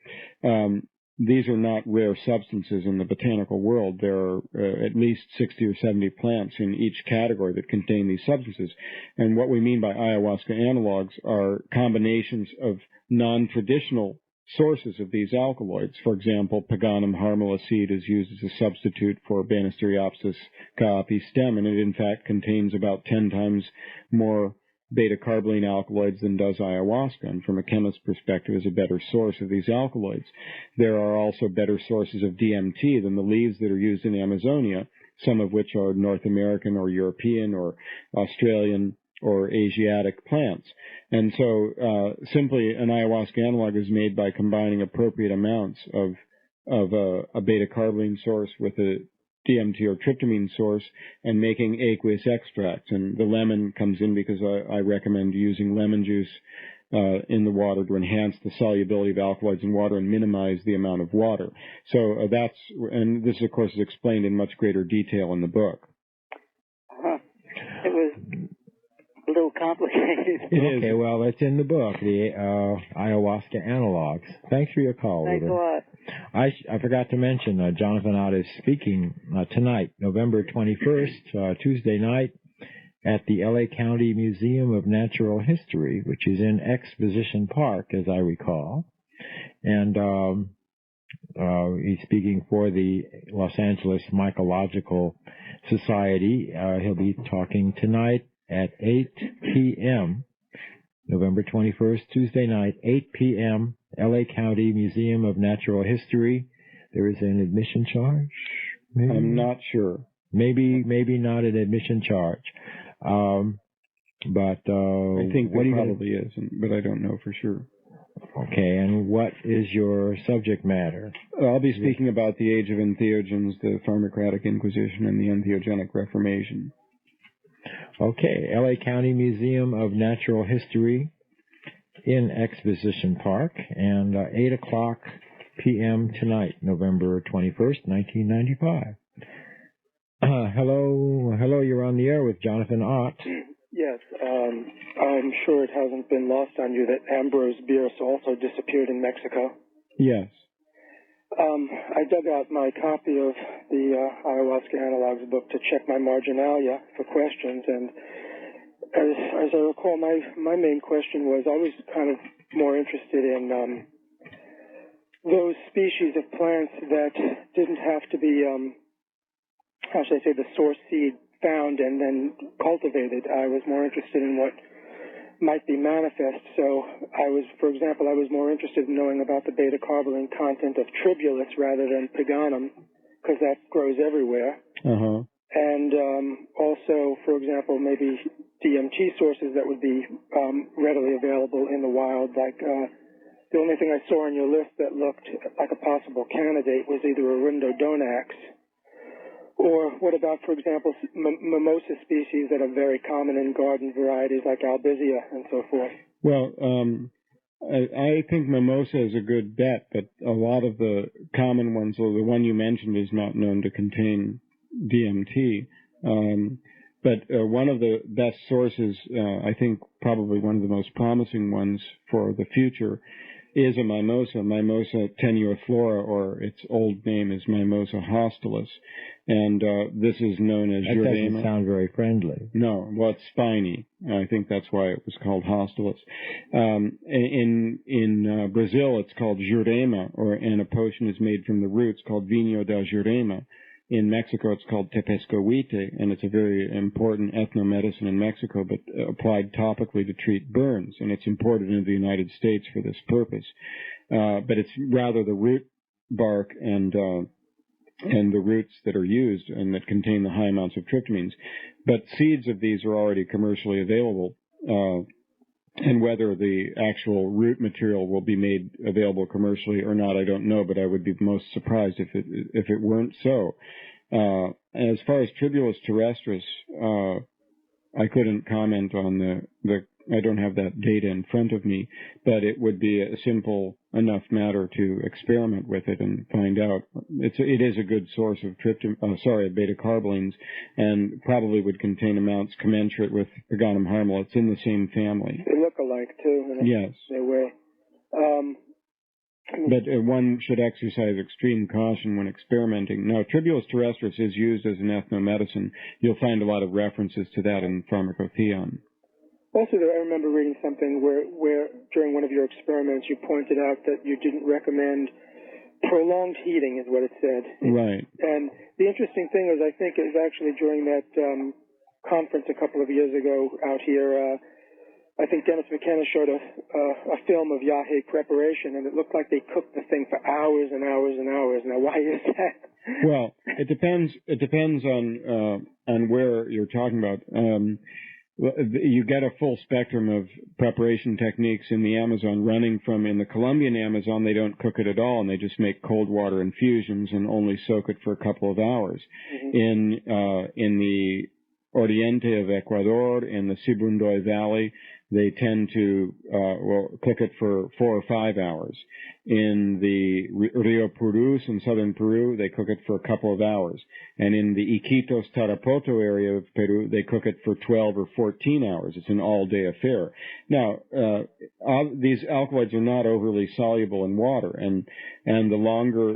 These are not rare substances in the botanical world. There are at least 60 or 70 plants in each category that contain these substances. And what we mean by ayahuasca analogs are combinations of non-traditional sources of these alkaloids. For example, Paganum harmala seed is used as a substitute for Banisteriopsis ka'api stem, and it in fact contains about 10 times more beta-carboline alkaloids than does ayahuasca, and from a chemist's perspective is a better source of these alkaloids. There are also better sources of DMT than the leaves that are used in Amazonia, some of which are North American or European or Australian or Asiatic plants. And so simply an ayahuasca analog is made by combining appropriate amounts of a beta-carboline source with a DMT or tryptamine source and making aqueous extracts. And the lemon comes in because I recommend using lemon juice in the water to enhance the solubility of alkaloids in water and minimize the amount of water. So and this, of course, is explained in much greater detail in the book. It was a little complicated. Okay, well, it's in the book, the ayahuasca analogs. Thanks for your call. Thanks a lot. I forgot to mention Jonathan Ott is speaking tonight, November 21st, Tuesday night, at the LA County Museum of Natural History, which is in Exposition Park, as I recall. And he's speaking for the Los Angeles Mycological Society. He'll be talking tonight at 8 p.m., November 21st, Tuesday night, 8 p.m., LA County Museum of Natural History. There is an admission charge? Maybe? I'm not sure. Maybe not an admission charge. But I think there probably is, but I don't know for sure. Okay, and what is your subject matter? I'll be speaking about the age of entheogens, the Pharmacratic Inquisition, and the entheogenic Reformation. Okay, LA County Museum of Natural History in Exposition Park, and 8 o'clock p.m. tonight, November 21st, 1995. Hello, you're on the air with Jonathan Ott. Yes, I'm sure it hasn't been lost on you that Ambrose Bierce also disappeared in Mexico. Yes. I dug out my copy of the Ayahuasca Analogs book to check my marginalia for questions, and as I recall, my main question was I was kind of more interested in those species of plants that didn't have to be, how should I say, the source seed found and then cultivated. I was more interested in what might be manifest. So for example, I was more interested in knowing about the beta-carboline content of tribulus rather than piganum, because that grows everywhere. Uh-huh. And also, for example, maybe DMT sources that would be readily available in the wild. Like the only thing I saw on your list that looked like a possible candidate was either Arundo-Donax, or what about, for example, mimosa species that are very common in garden varieties like albizia and so forth? Well, I think mimosa is a good bet, but a lot of the common ones, or the one you mentioned, is not known to contain DMT. But one of the best sources, I think probably one of the most promising ones for the future, is a mimosa tenuiflora, or its old name is Mimosa hostilis. And this is known as That doesn't sound very friendly. No, well, it's spiny. I think that's why it was called hostilis. In Brazil, it's called jurema, and a potion is made from the roots called vinho da jurema. In Mexico, it's called tepescohuite, and it's a very important ethnomedicine in Mexico, but applied topically to treat burns, and it's imported into the United States for this purpose. But it's rather the root bark and the roots that are used and that contain the high amounts of tryptamines. But seeds of these are already commercially available, and whether the actual root material will be made available commercially or not, I don't know, but I would be most surprised if it weren't so. As far as Tribulus terrestris, I couldn't comment on I don't have that data in front of me, but it would be a simple enough matter to experiment with it and find out. It is a good source of beta-carbolines, and probably would contain amounts commensurate with Piganum harmala. It's in the same family. They look alike, too. Yes. They will. But one should exercise extreme caution when experimenting. Now, Tribulus terrestris is used as an ethnomedicine. You'll find a lot of references to that in Pharmacotheon. Also, I remember reading something where during one of your experiments you pointed out that you didn't recommend prolonged heating, is what it said. Right. And the interesting thing is, I think it was actually during that conference a couple of years ago out here, I think Dennis McKenna showed a film of yahe preparation, and it looked like they cooked the thing for hours and hours and hours. Now, why is that? Well, it depends on where you're talking about. you get a full spectrum of preparation techniques in the Amazon running from, in the Colombian Amazon, they don't cook it at all, and they just make cold water infusions and only soak it for a couple of hours. Mm-hmm. In the Oriente of Ecuador, in the Sibundoy Valley, they tend to cook it for 4 or 5 hours. In the Rio Purus in southern Peru, they cook it for a couple of hours. And in the Iquitos, Tarapoto area of Peru, they cook it for 12 or 14 hours. It's an all-day affair. Now, these alkaloids are not overly soluble in water, and the longer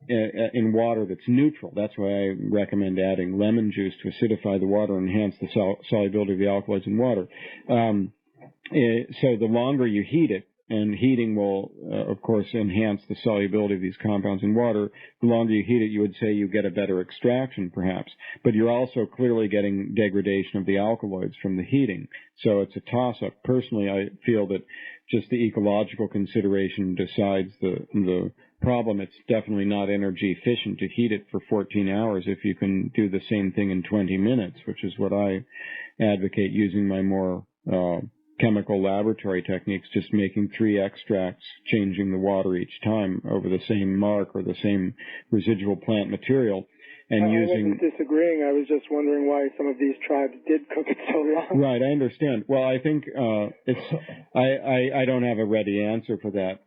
in water that's neutral. That's why I recommend adding lemon juice to acidify the water and enhance the solubility of the alkaloids in water. So the longer you heat it, and heating will, of course, enhance the solubility of these compounds in water, the longer you heat it, you would say you get a better extraction, perhaps. But you're also clearly getting degradation of the alkaloids from the heating. So it's a toss-up. Personally, I feel that just the ecological consideration decides the problem. It's definitely not energy efficient to heat it for 14 hours if you can do the same thing in 20 minutes, which is what I advocate using my more chemical laboratory techniques, just making 3 extracts, changing the water each time over the same mark or the same residual plant material. And I wasn't disagreeing. I was just wondering why some of these tribes did cook it so long. Right, I understand. Well, I think I don't have a ready answer for that.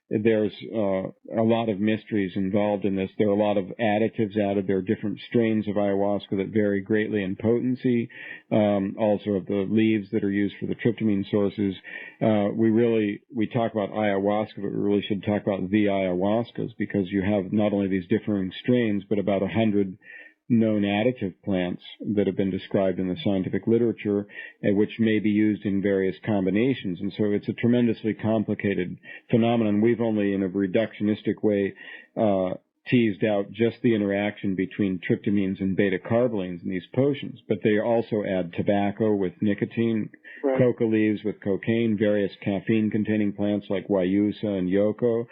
There's a lot of mysteries involved in this. There are a lot of additives added. There are different strains of ayahuasca that vary greatly in potency, also of the leaves that are used for the tryptamine sources. We talk about ayahuasca, but we really should talk about the ayahuascas, because you have not only these differing strains, but about 100 known additive plants that have been described in the scientific literature, which may be used in various combinations. And so it's a tremendously complicated phenomenon. We've only, in a reductionistic way, teased out just the interaction between tryptamines and beta-carbolines in these potions. But they also add tobacco with nicotine, right, coca leaves with cocaine, various caffeine-containing plants like guayusa and yucca,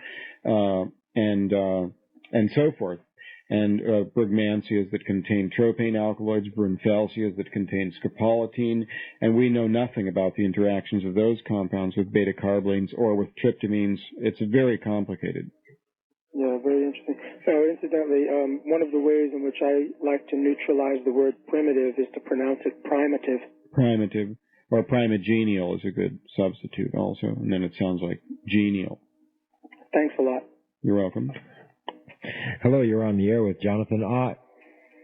and so forth. And brugmansias that contain tropane alkaloids, brunfelsias that contain scopolamine, and we know nothing about the interactions of those compounds with beta-carbolines or with tryptamines. It's very complicated. Yeah, very interesting. So, incidentally, one of the ways in which I like to neutralize the word primitive is to pronounce it primative. Primitive, or primogenial is a good substitute also, and then it sounds like genial. Thanks a lot. You're welcome. Hello, you're on the air with Jonathan Ott.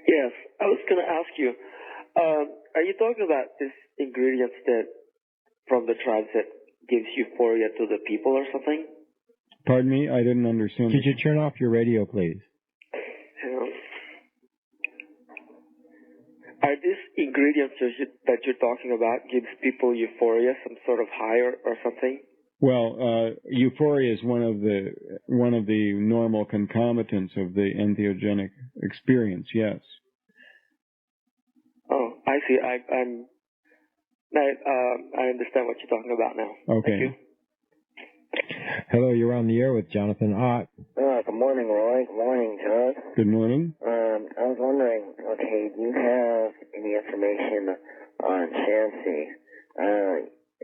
Yes, I was going to ask you, are you talking about this ingredients that from the tribes that gives euphoria to the people or something? Pardon me, I didn't understand. Could you turn off your radio, please? Are these ingredients that you're talking about gives people euphoria, some sort of high or something? Well, euphoria is one of the normal concomitants of the entheogenic experience. Yes. Oh, I see. I understand what you're talking about now. Okay. Thank you. Hello, you're on the air with Jonathan Ott. Good morning, Roy. Good morning, John. Good morning. I was wondering, okay, do you have any information on Shansi?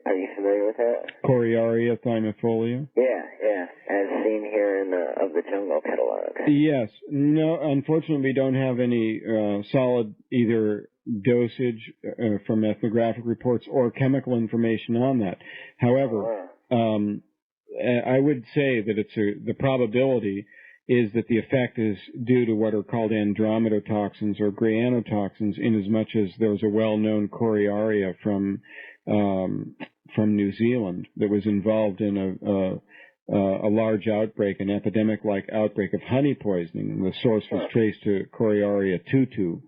Are you familiar with that? Coriaria thymifolia? Yeah, as seen here in Of the Jungle catalog. Yes. No, unfortunately, we don't have any solid either dosage from ethnographic reports or chemical information on that. However, I would say that the probability is that the effect is due to what are called andromedotoxins or grayanotoxins, in as much as there was a well-known coriaria from New Zealand that was involved in a large outbreak, an epidemic-like outbreak of honey poisoning. And the source was traced to Coriaria tutu.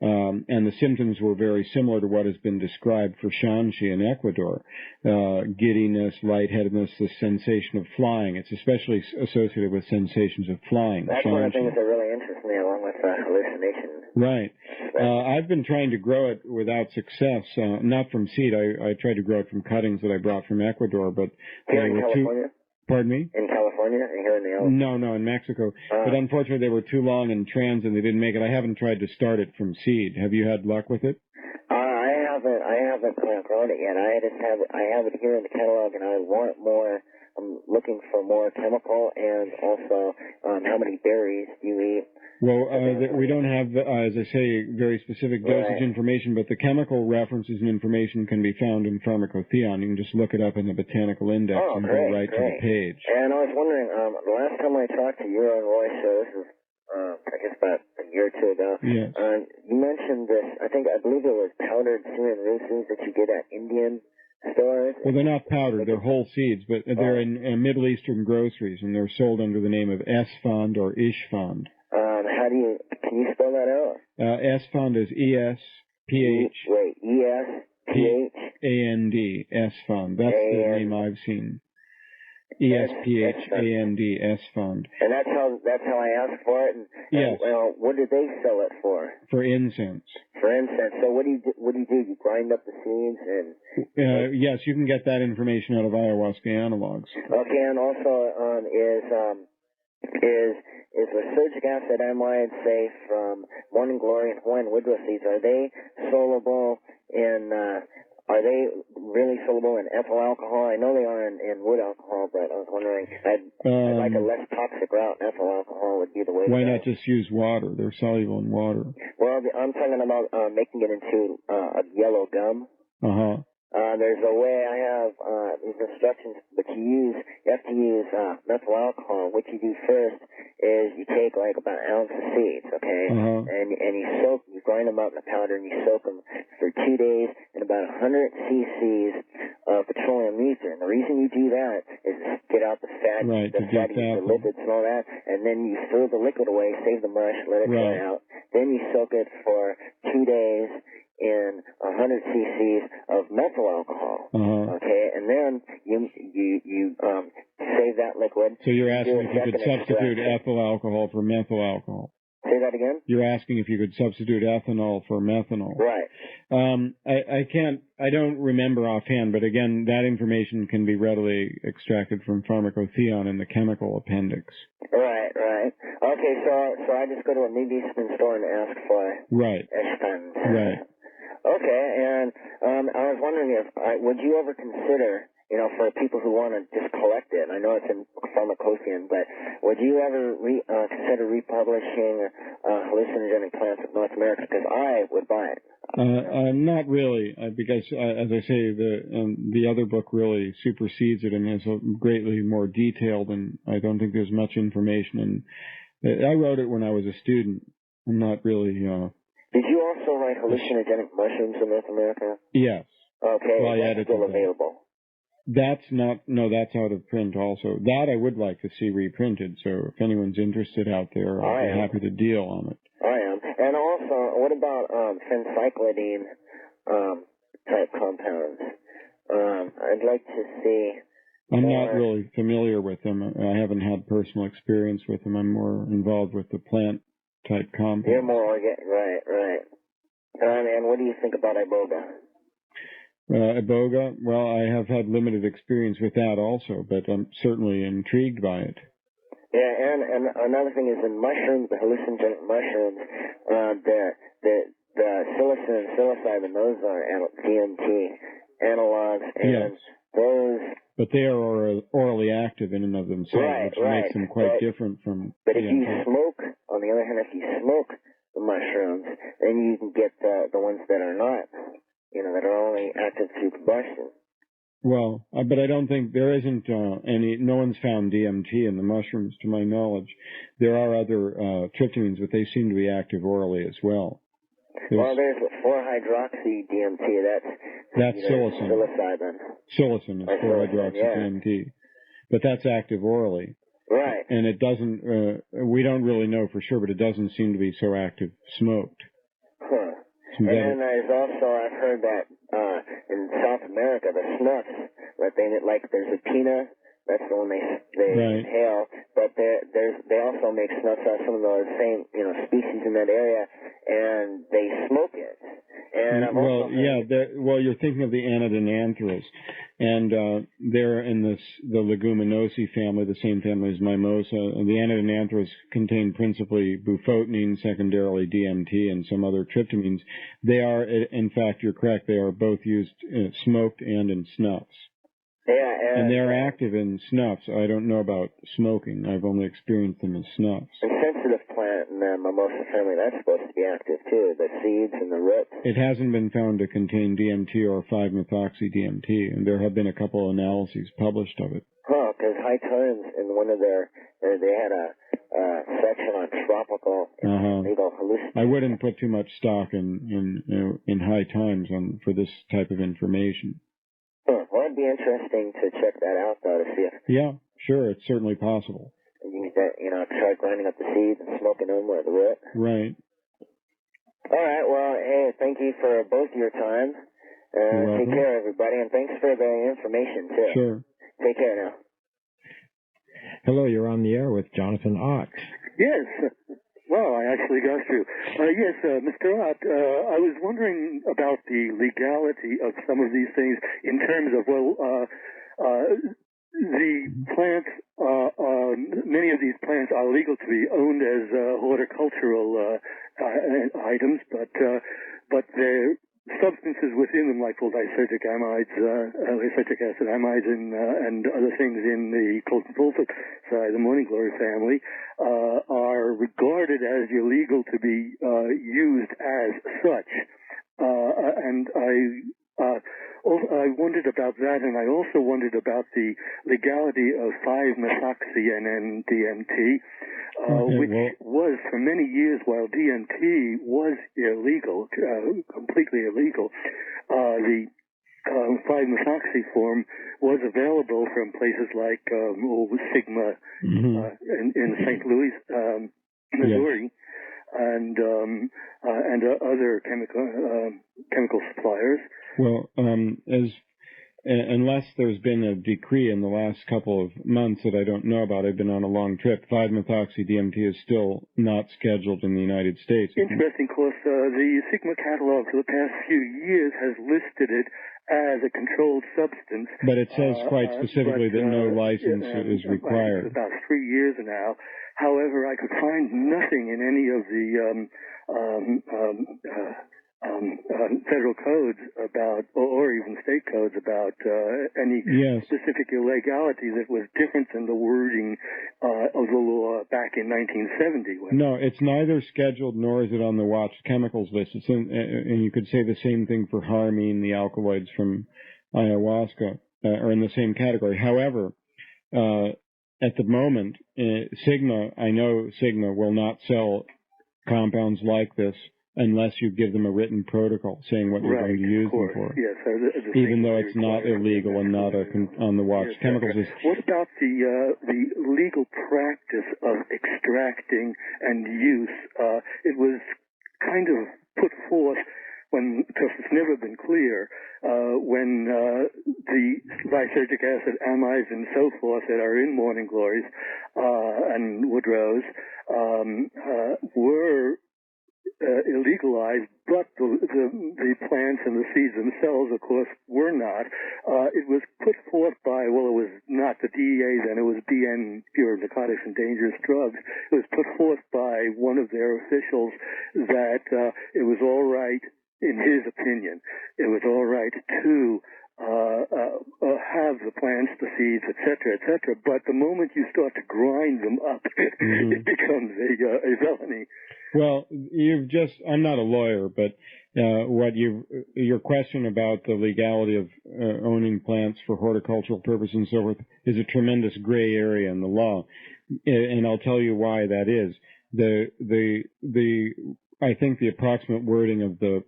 And the symptoms were very similar to what has been described for Shanxi in Ecuador. Giddiness, lightheadedness, the sensation of flying. It's especially associated with sensations of flying. That's one of the things that really interests me, along with hallucination. Right. I've been trying to grow it without success, not from seed. I tried to grow it from cuttings that I brought from Ecuador, but here in California? Pardon me? In California? Here in the Alps? No, in Mexico. But unfortunately, they were too long and trans, and they didn't make it. I haven't tried to start it from seed. Have you had luck with it? I haven't yet. I have it here in the catalog, and I want more. I'm looking for more chemical, and also how many berries do you eat? Well, we don't have, as I say, very specific dosage information, but the chemical references and information can be found in Pharmacotheon. You can just look it up in the Botanical Index and go right to the page. And I was wondering, the last time I talked to you on Roy's show, this was, I guess about a year or two ago, yes. You mentioned this, I believe it was powdered Syrian root seeds that you get at Indian stores. Well, they're not powdered, they're whole seeds, but they're in Middle Eastern groceries, and they're sold under the name of S-Fond or Ishfond. Can you spell that out? S-Fond is E-S-P-H. Wait, E-S-P-H? A-N-D, S-Fond. That's the name I've seen. E-S-P-H-A-N-D, S-Fond. And that's how I asked for it? Yes. What did they sell it for? For incense. For incense. So what do you do? You grind up the seeds and... yes, you can get that information out of ayahuasca analogs. Okay, and also is lysergic acid amide, say, from Morning Glory and Hawaiian woodruff seeds, are they soluble in... Are they really soluble in ethyl alcohol? I know they are in wood alcohol, but I was wondering, I'd like a less toxic route. Ethyl alcohol would be the way to go. Why not just use water? They're soluble in water. Well, I'm talking about making it into a yellow gum. Uh-huh. There's a way I have these instructions, but you have to use methyl alcohol. What you do first is you take like about an ounce of seeds, okay, and you grind them up in a powder, and you soak them for 2 days in about 100 cc's of petroleum ether. And the reason you do that is to get out the fat, the lipids and all that, and then you throw the liquid away, save the mush, let it dry out. Then you soak it for 2 days in 100 cc's of methyl alcohol, okay, and then you save that liquid. So you're asking if you could substitute ethyl alcohol for methyl alcohol. Say that again? You're asking if you could substitute ethanol for methanol. Right. I don't remember offhand, but again, that information can be readily extracted from Pharmacotheon in the chemical appendix. Right. Okay, so I just go to a Middle Eastern store and ask for Ishfond. Right. Okay, and I was wondering would you ever consider, for people who want to just collect it, I know it's in Pharmacotheon, but would you ever consider republishing hallucinogenic plants of North America? Because I would buy it. Not really, because as I say, the other book really supersedes it and is greatly more detailed, and I don't think there's much information. And I wrote it when I was a student. I'm not really... Did you also write hallucinogenic mushrooms in North America? Yes. Okay, well, that's still available. That's out of print also. That I would like to see reprinted, so if anyone's interested out there, I'll be happy to deal on it. I am. And also, what about phencyclidine type compounds? I'd like to see... I'm not really familiar with them. I haven't had personal experience with them. I'm more involved with the plant type compounds. You're more organic, right. And what do you think about iboga? Iboga? Well, I have had limited experience with that also, but I'm certainly intrigued by it. Yeah, and another thing is in mushrooms, the hallucinogenic mushrooms, the psilocin and psilocybin, those are DMT analogs, and those... But they are orally active in and of themselves, which makes them quite different from... But if you smoke, on the other hand, if you smoke the mushrooms, then you can get the ones that are not, that are only active through combustion. Well, but I don't think there isn't no one's found DMT in the mushrooms, to my knowledge. There are other tryptamines, but they seem to be active orally as well. There's 4-hydroxy-DMT. That's psilocin. Psilocybin. Psilocin is 4-hydroxy-DMT. But that's active orally. Right. And it doesn't, we don't really know for sure, but it doesn't seem to be so active smoked. Huh. And then there's also, I've heard that in South America, the snuffs, there's a pina, that's the one they inhale, but they also make snuffs out of some of those same, species in that area, and they smoke it. And And I've well, also heard, well, you're thinking of the Anadenanthras, and they're in the leguminosae family, the same family as mimosa. And the Anadenanthras contain principally bufotenine, secondarily DMT, and some other tryptamines. They are, in fact, you're correct. They are both used smoked and in snuffs. yeah, And they're active in snuffs. I don't know about smoking. I've only experienced them as snuffs. the sensitive plant in the mimosa family, that's supposed to be active too, the seeds and the roots. It hasn't been found to contain DMT or 5-methoxy-DMT, and there have been a couple analyses published of it. Huh, because High Times in one of their, they had a section on tropical and legal hallucinogens. I wouldn't put too much stock in High Times for this type of information. Huh. Well, it'd be interesting to check that out, though, to see if Yeah, sure, it's certainly possible. you try grinding up the seeds and smoking them or the root. Right. All right, well, hey, thank you for both your time. Take care, everybody, and thanks for the information, too. Sure. Take care now. Hello, you're on the air with Jonathan Ott. Yes. Well, I actually got through. Yes, Mr. Ott, I was wondering about the legality of some of these things in terms of, the plants, many of these plants are legal to be owned as horticultural items, but their substances within them, like lysergic amides, lysergic acid amides, and other things in the coltan sulfate side, the morning glory family, are regarded as illegal to be used as such. And I wondered about that, and I also wondered about the legality of 5-methoxy-NN-DMT, which was for many years, while DMT was illegal, completely illegal, the 5-methoxy form was available from places like Sigma in St. Louis, Missouri. Yes. And other chemical suppliers. Well, unless there's been a decree in the last couple of months that I don't know about, I've been on a long trip, 5-methoxy-DMT is still not scheduled in the United States. Interesting, because the Sigma catalog for the past few years has listed it as a controlled substance. But it says quite specifically that no license is required. About 3 years now. However, I could find nothing in any of the federal codes about, or even state codes about any specific illegality that was different than the wording of the law back in 1970. No, it's neither scheduled nor is it on the watch chemicals list. It's and you could say the same thing for harmine, the alkaloids from ayahuasca, are in the same category. However, at the moment, I know Sigma will not sell compounds like this unless you give them a written protocol saying what you're going to use them for. Yes, even though it's not illegal and not on the watch chemicals list. What about the legal practice of extracting and use? It was kind of put forth because it's never been clear, when the lysergic acid amides and so forth that are in morning glories and woodrows were illegalized, but the plants and the seeds themselves, of course, were not. It was put forth by, well, it was not the DEA then, it was BN, Bureau of Narcotics and Dangerous Drugs. It was put forth by one of their officials that it was all right, in his opinion, it was all right to have the plants, the seeds, etc., but the moment you start to grind them up, it becomes a felony. Well, I'm not a lawyer, but your question about the legality of owning plants for horticultural purposes and so forth is a tremendous gray area in the law, and I'll tell you why that is. I think the approximate wording of the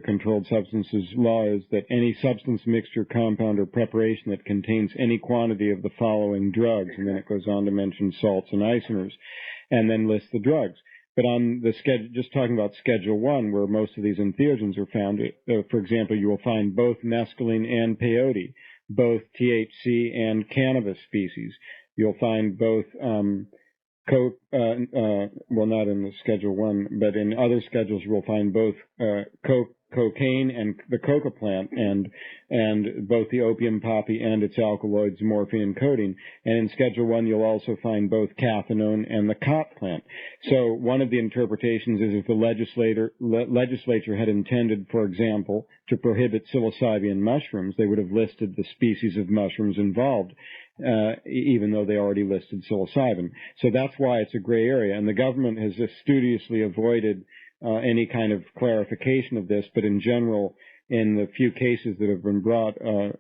Controlled Substances Law is that any substance, mixture, compound, or preparation that contains any quantity of the following drugs, and then it goes on to mention salts and isomers, and then lists the drugs. But on the schedule, just talking about Schedule 1, where most of these entheogens are found, for example, you will find both mescaline and peyote, both THC and cannabis species. You'll find both not in the Schedule 1, but in other schedules you will find both cocaine and the coca plant, and both the opium poppy and its alkaloids, morphine and codeine. And in Schedule 1, you'll also find both cathinone and the cot plant. So one of the interpretations is if the legislature had intended, for example, to prohibit psilocybin mushrooms, they would have listed the species of mushrooms involved, even though they already listed psilocybin. So that's why it's a gray area. And the government has just studiously avoided any kind of clarification of this, but in general, in the few cases that have been brought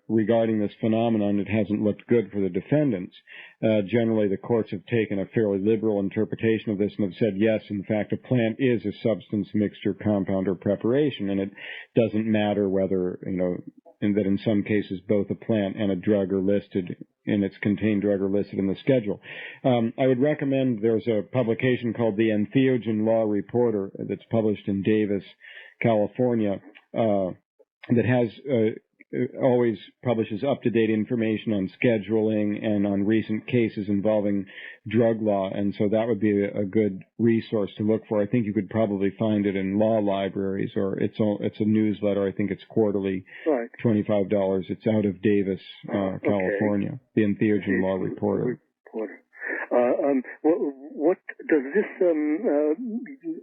regarding this phenomenon, it hasn't looked good for the defendants. Generally, the courts have taken a fairly liberal interpretation of this and have said, yes, in fact, a plant is a substance, mixture, compound, or preparation, and it doesn't matter whether, and that in some cases both a plant and a drug are listed, and its contained drug are listed in the schedule. I would recommend, there's a publication called the Entheogen Law Reporter that's published in Davis, California, that has always publishes up-to-date information on scheduling and on recent cases involving drug law, and so that would be a good resource to look for. I think you could probably find it in law libraries, or it's a newsletter. I think it's quarterly, right. $25. It's out of Davis, California. The Entheogen Law Reporter. What does this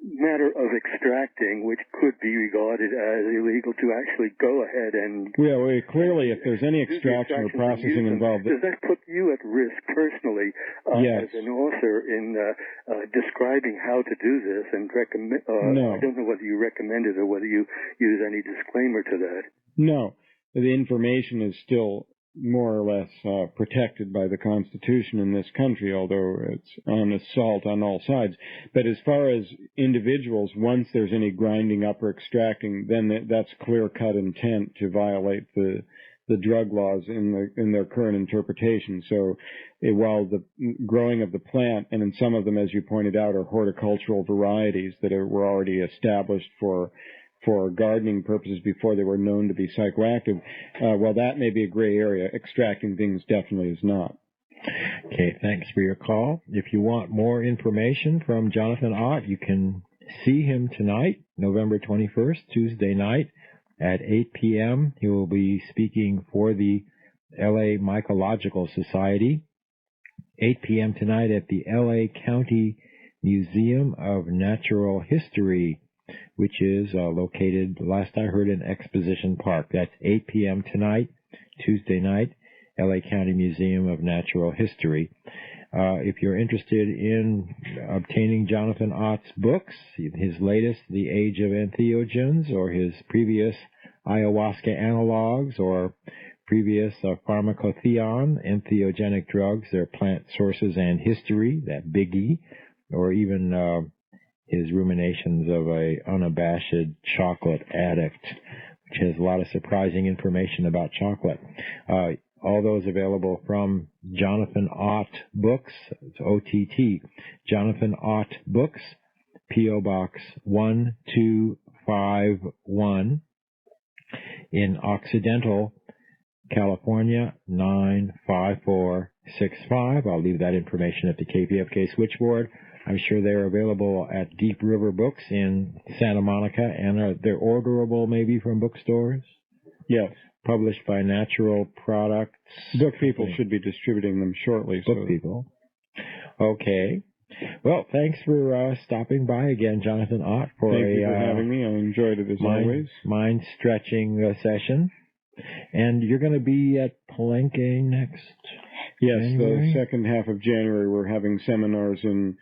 matter of extracting, which could be regarded as illegal, to actually go ahead and... Well, clearly, if there's any extraction or processing involved... Does that put you at risk personally yes. as an author in describing how to do this and recommend... No. I don't know whether you recommend it or whether you use any disclaimer to that. No. The information is still more or less protected by the Constitution in this country, although it's on assault on all sides. But as far as individuals, once there's any grinding up or extracting, then that's clear-cut intent to violate the drug laws in their current interpretation. So while the growing of the plant, and in some of them, as you pointed out, are horticultural varieties that were already established for gardening purposes before they were known to be psychoactive, well, that may be a gray area. Extracting things definitely is not. Okay, thanks for your call. If you want more information from Jonathan Ott, you can see him tonight, November 21st, Tuesday night at 8 p.m. He will be speaking for the LA Mycological Society, 8 p.m. tonight at the LA County Museum of Natural History, which is located, last I heard, in Exposition Park. That's 8 p.m. tonight, Tuesday night, LA County Museum of Natural History. If you're interested in obtaining Jonathan Ott's books, his latest, The Age of Entheogens, or his previous ayahuasca analogs, or previous pharmacotheon, entheogenic drugs, their plant sources and history, that biggie, or even his ruminations of a unabashed chocolate addict, which has a lot of surprising information about chocolate. All those available from Jonathan Ott Books. It's OTT. Jonathan Ott Books, P.O. Box 1251 in Occidental, California, 95465. I'll leave that information at the KPFK switchboard. I'm sure they're available at Deep River Books in Santa Monica, and they're orderable maybe from bookstores? Yes. Published by Natural Products. Book people should be distributing them shortly. Book people. Okay. Well, thanks for stopping by again, Jonathan Ott, for Thank you for having me. I enjoyed it as always. Mind-stretching session. And you're going to be at Palenque next Yes, January? The second half of January we're having seminars in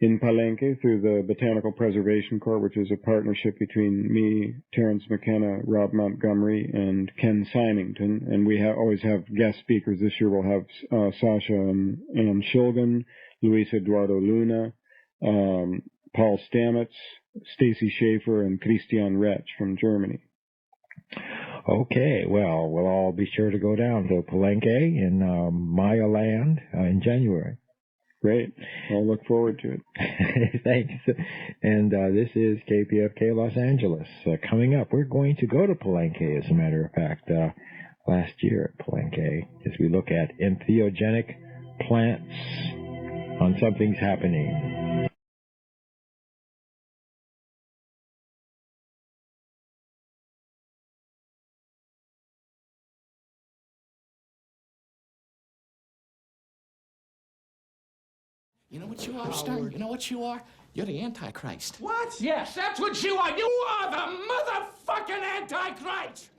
Palenque through the Botanical Preservation Corps, which is a partnership between me, Terrence McKenna, Rob Montgomery, and Ken Symington. And we always have guest speakers. This year we'll have Sasha and Ann Shulgin, Luis Eduardo Luna, Paul Stamets, Stacy Schaefer, and Christian Retsch from Germany. Okay, well, we'll all be sure to go down to Palenque in Maya Land in January. Great. I'll look forward to it. Thanks. And this is KPFK Los Angeles. Coming up, we're going to go to Palenque, as a matter of fact, last year at Palenque, as we look at entheogenic plants on Something's Happening. You know what you are, Stern? You know what you are? You're the Antichrist. What? Yes, that's what you are. You are the motherfucking Antichrist.